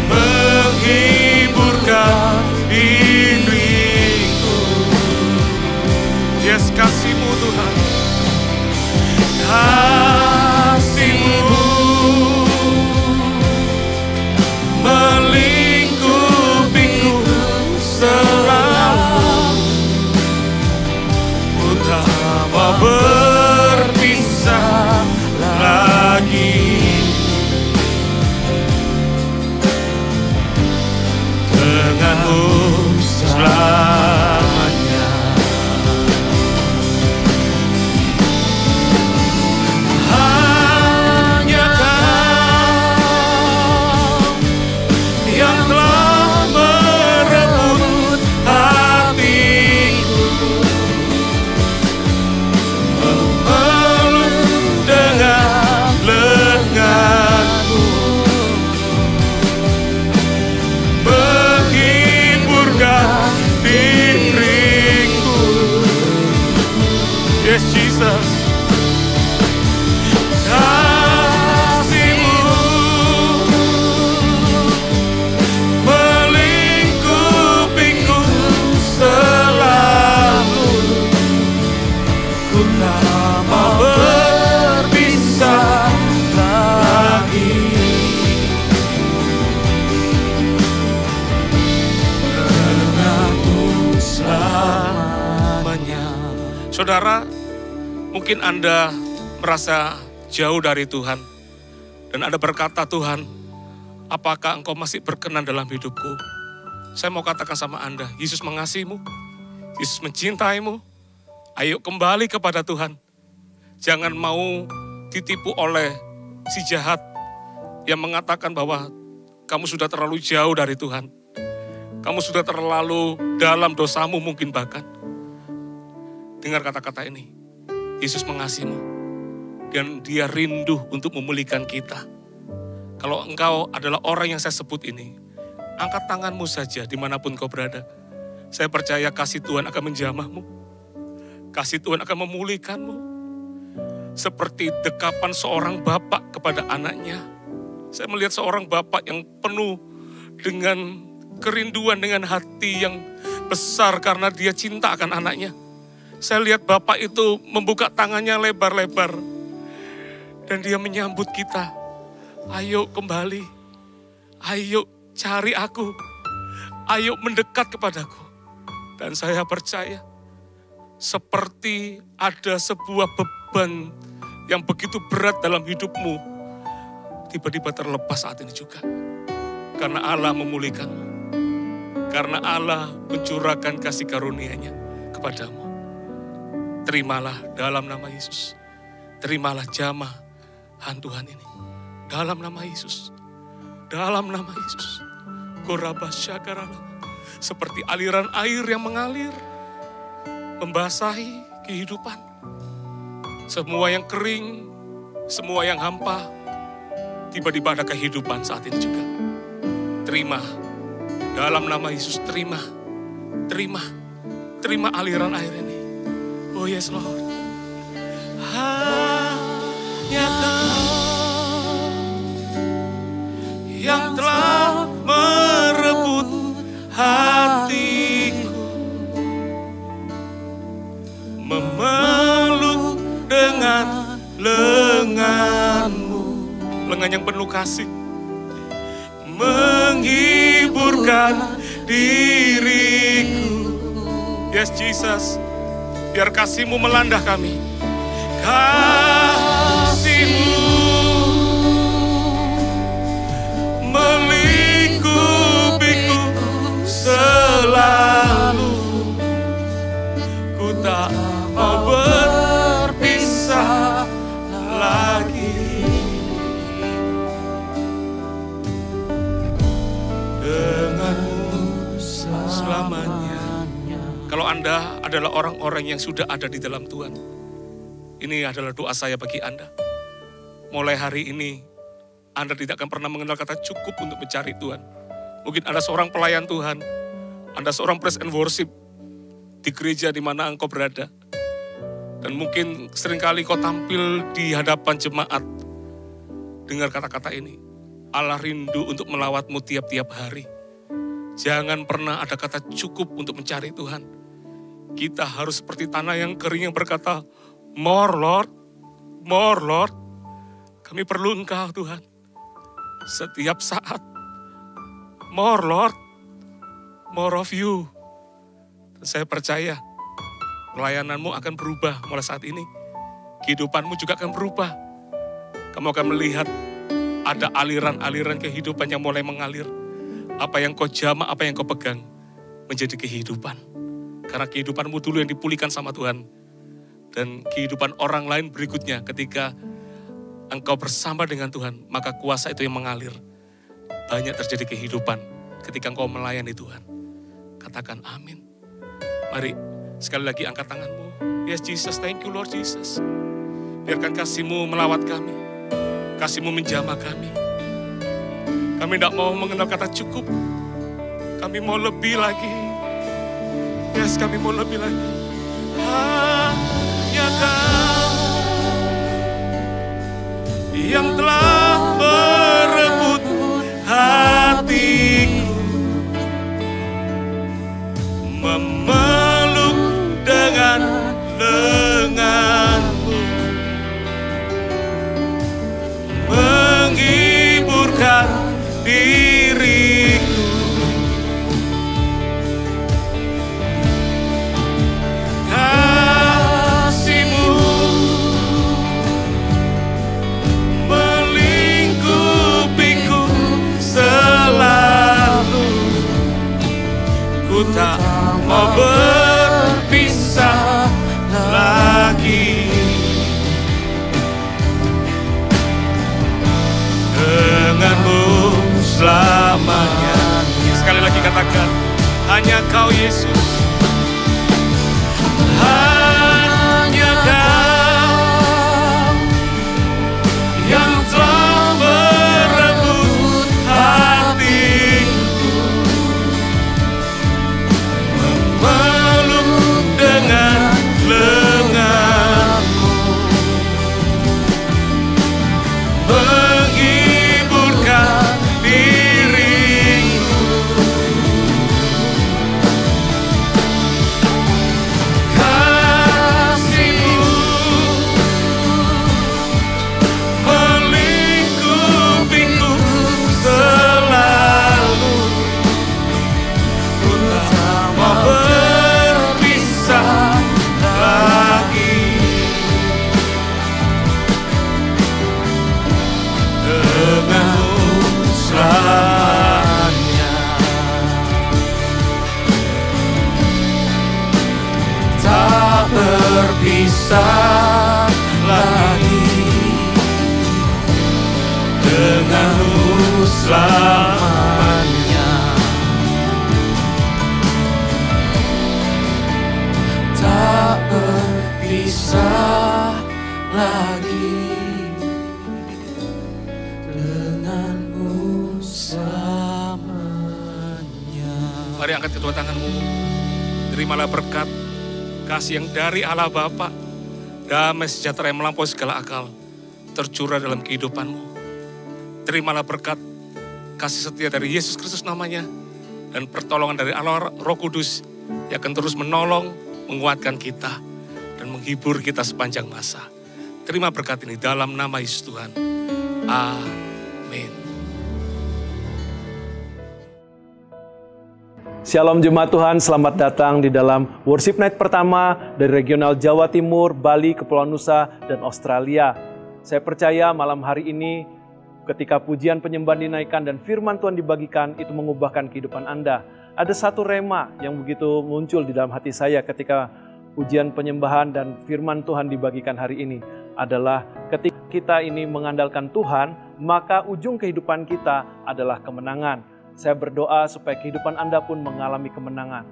menghiburkan diriku. yes kasih-Mu Tuhan. Kasih-Mu melingkupiku selalu, ku tak mau berpisah lagi denganmu selamanya. Hanya Kau yang telah merebut hatiku, memeluk dengan lengan-Mu, menghiburkan diriku. Yes Jesus, kasih-Mu melingkupiku selalu, ku tak mau berpisah lagi denganmu selamanya. Saudara, mungkin Anda merasa jauh dari Tuhan. Dan Anda berkata, Tuhan, apakah Engkau masih berkenan dalam hidupku? Saya mau katakan sama Anda, Yesus mengasihimu, Yesus mencintaimu. Ayo kembali kepada Tuhan. Jangan mau ditipu oleh si jahat yang mengatakan bahwa kamu sudah terlalu jauh dari Tuhan. Kamu sudah terlalu dalam dosamu mungkin bahkan. Dengar kata-kata ini. Yesus mengasihimu. Dan Dia rindu untuk memulihkan kita. Kalau engkau adalah orang yang saya sebut ini, angkat tanganmu saja dimanapun kau berada. Saya percaya kasih Tuhan akan menjamahmu. Kasih Tuhan akan memulihkanmu. Seperti dekapan seorang bapak kepada anaknya. Saya melihat seorang bapak yang penuh dengan kerinduan, dengan hati yang besar karena dia cinta akan anaknya. Saya lihat Bapak itu membuka tangannya lebar-lebar dan dia menyambut kita. Ayo kembali, ayo cari aku, ayo mendekat kepadaku. Dan saya percaya seperti ada sebuah beban yang begitu berat dalam hidupmu, tiba-tiba terlepas saat ini juga. Karena Allah memulihkanmu. Karena Allah mencurahkan kasih karunia-Nya kepadamu. Terimalah dalam nama Yesus. Terimalah jamahan Tuhan ini. Dalam nama Yesus. Dalam nama Yesus. Seperti aliran air yang mengalir. Membasahi kehidupan. Semua yang kering, semua yang hampa. Tiba-tiba ada kehidupan saat ini juga. Terima. Dalam nama Yesus, terima aliran air ini. Oh yes Lord. Hanya Kau yang telah merebut hatiku, memeluk dengan lengan-Mu, lengan yang penuh kasih, menghiburkan diriku. Yes Jesus, biar kasih-Mu melanda kami. Kasih-Mu melingkupiku selalu. Ku tak mau berpisah lagi. Selamanya. Kalau Anda adalah orang-orang yang sudah ada di dalam Tuhan, ini adalah doa saya bagi Anda. Mulai hari ini, Anda tidak akan pernah mengenal kata cukup untuk mencari Tuhan. Mungkin Anda seorang pelayan Tuhan, Anda seorang praise and worship di gereja di mana engkau berada. Dan mungkin seringkali kau tampil di hadapan jemaat. Dengar kata-kata ini, Allah rindu untuk melawatmu tiap-tiap hari. Jangan pernah ada kata cukup untuk mencari Tuhan. Kita harus seperti tanah yang kering yang berkata, more Lord, more Lord. Kami perlu Engkau Tuhan. Setiap saat, more Lord, more of you. Dan saya percaya, pelayananmu akan berubah mulai saat ini. Kehidupanmu juga akan berubah. Kamu akan melihat ada aliran-aliran kehidupan yang mulai mengalir. Apa yang kau jama, apa yang kau pegang, menjadi kehidupan. Karena kehidupanmu dulu yang dipulihkan sama Tuhan. Dan kehidupan orang lain berikutnya ketika engkau bersama dengan Tuhan, maka kuasa itu yang mengalir. Banyak terjadi kehidupan ketika engkau melayani Tuhan. Katakan amin. Mari sekali lagi angkat tanganmu. Yes Jesus, thank you Lord Jesus. Biarkan kasih-Mu melawat kami. Kasih-Mu menjamah kami. Kami tidak mau mengenal kata cukup. Kami mau lebih lagi. Yes, kami mau lebih lagi. Hanya Kau yang telah merebut hatiku, memeluk dengan lengan-Mu, menghiburkan diriku. Kasih-Mu melingkupiku selalu. Ku tak mau berpisah lagi. Denganmu selamanya. Sekali lagi katakan, hanya Kau Yesus. Hanya Kau yang telah merebut hatiku, memeluk dengan lengan-Mu, menghiburkan diriku. selamanya. Tak berpisah lagi denganmu selamanya. Mari angkat kedua tanganmu. Terimalah berkat kasih yang dari Allah Bapa, damai sejahtera yang melampaui segala akal, tercurah dalam kehidupanmu. Terimalah berkat kasih setia dari Yesus Kristus namanya, dan pertolongan dari Allah Roh Kudus yang akan terus menolong, menguatkan kita, dan menghibur kita sepanjang masa. Terima berkat ini dalam nama Yesus Tuhan. Amin. Shalom Jemaat Tuhan, selamat datang di dalam Worship Night pertama dari regional Jawa Timur, Bali, Kepulauan Nusa, dan Australia. Saya percaya malam hari ini ketika pujian penyembahan dinaikkan dan firman Tuhan dibagikan, itu mengubahkan kehidupan Anda. Ada satu rema yang begitu muncul di dalam hati saya ketika pujian penyembahan dan firman Tuhan dibagikan hari ini. Adalah ketika kita ini mengandalkan Tuhan, maka ujung kehidupan kita adalah kemenangan. Saya berdoa supaya kehidupan Anda pun mengalami kemenangan.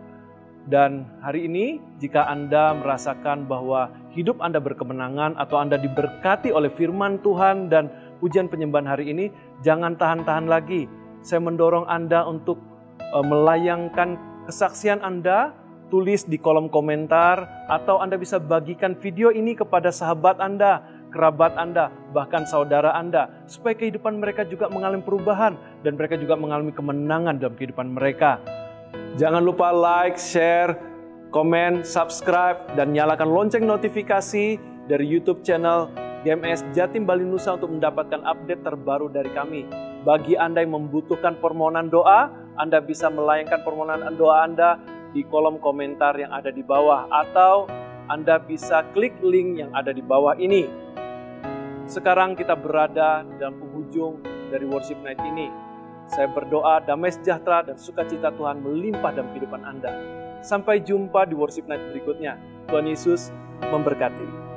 Dan hari ini, jika Anda merasakan bahwa hidup Anda berkemenangan atau Anda diberkati oleh firman Tuhan dan pujian penyembahan hari ini, jangan tahan-tahan lagi. Saya mendorong Anda untuk melayangkan kesaksian Anda, tulis di kolom komentar, atau Anda bisa bagikan video ini kepada sahabat Anda, kerabat Anda, bahkan saudara Anda, supaya kehidupan mereka juga mengalami perubahan dan mereka juga mengalami kemenangan dalam kehidupan mereka. Jangan lupa like, share, komen, subscribe, dan nyalakan lonceng notifikasi dari YouTube channel GMS Jatim Bali Nusa untuk mendapatkan update terbaru dari kami. Bagi Anda yang membutuhkan permohonan doa, Anda bisa melayangkan permohonan doa Anda di kolom komentar yang ada di bawah, atau Anda bisa klik link yang ada di bawah ini. Sekarang kita berada dalam penghujung dari Worship Night ini. Saya berdoa damai sejahtera dan sukacita Tuhan melimpah dalam kehidupan Anda. Sampai jumpa di Worship Night berikutnya. Tuhan Yesus memberkati.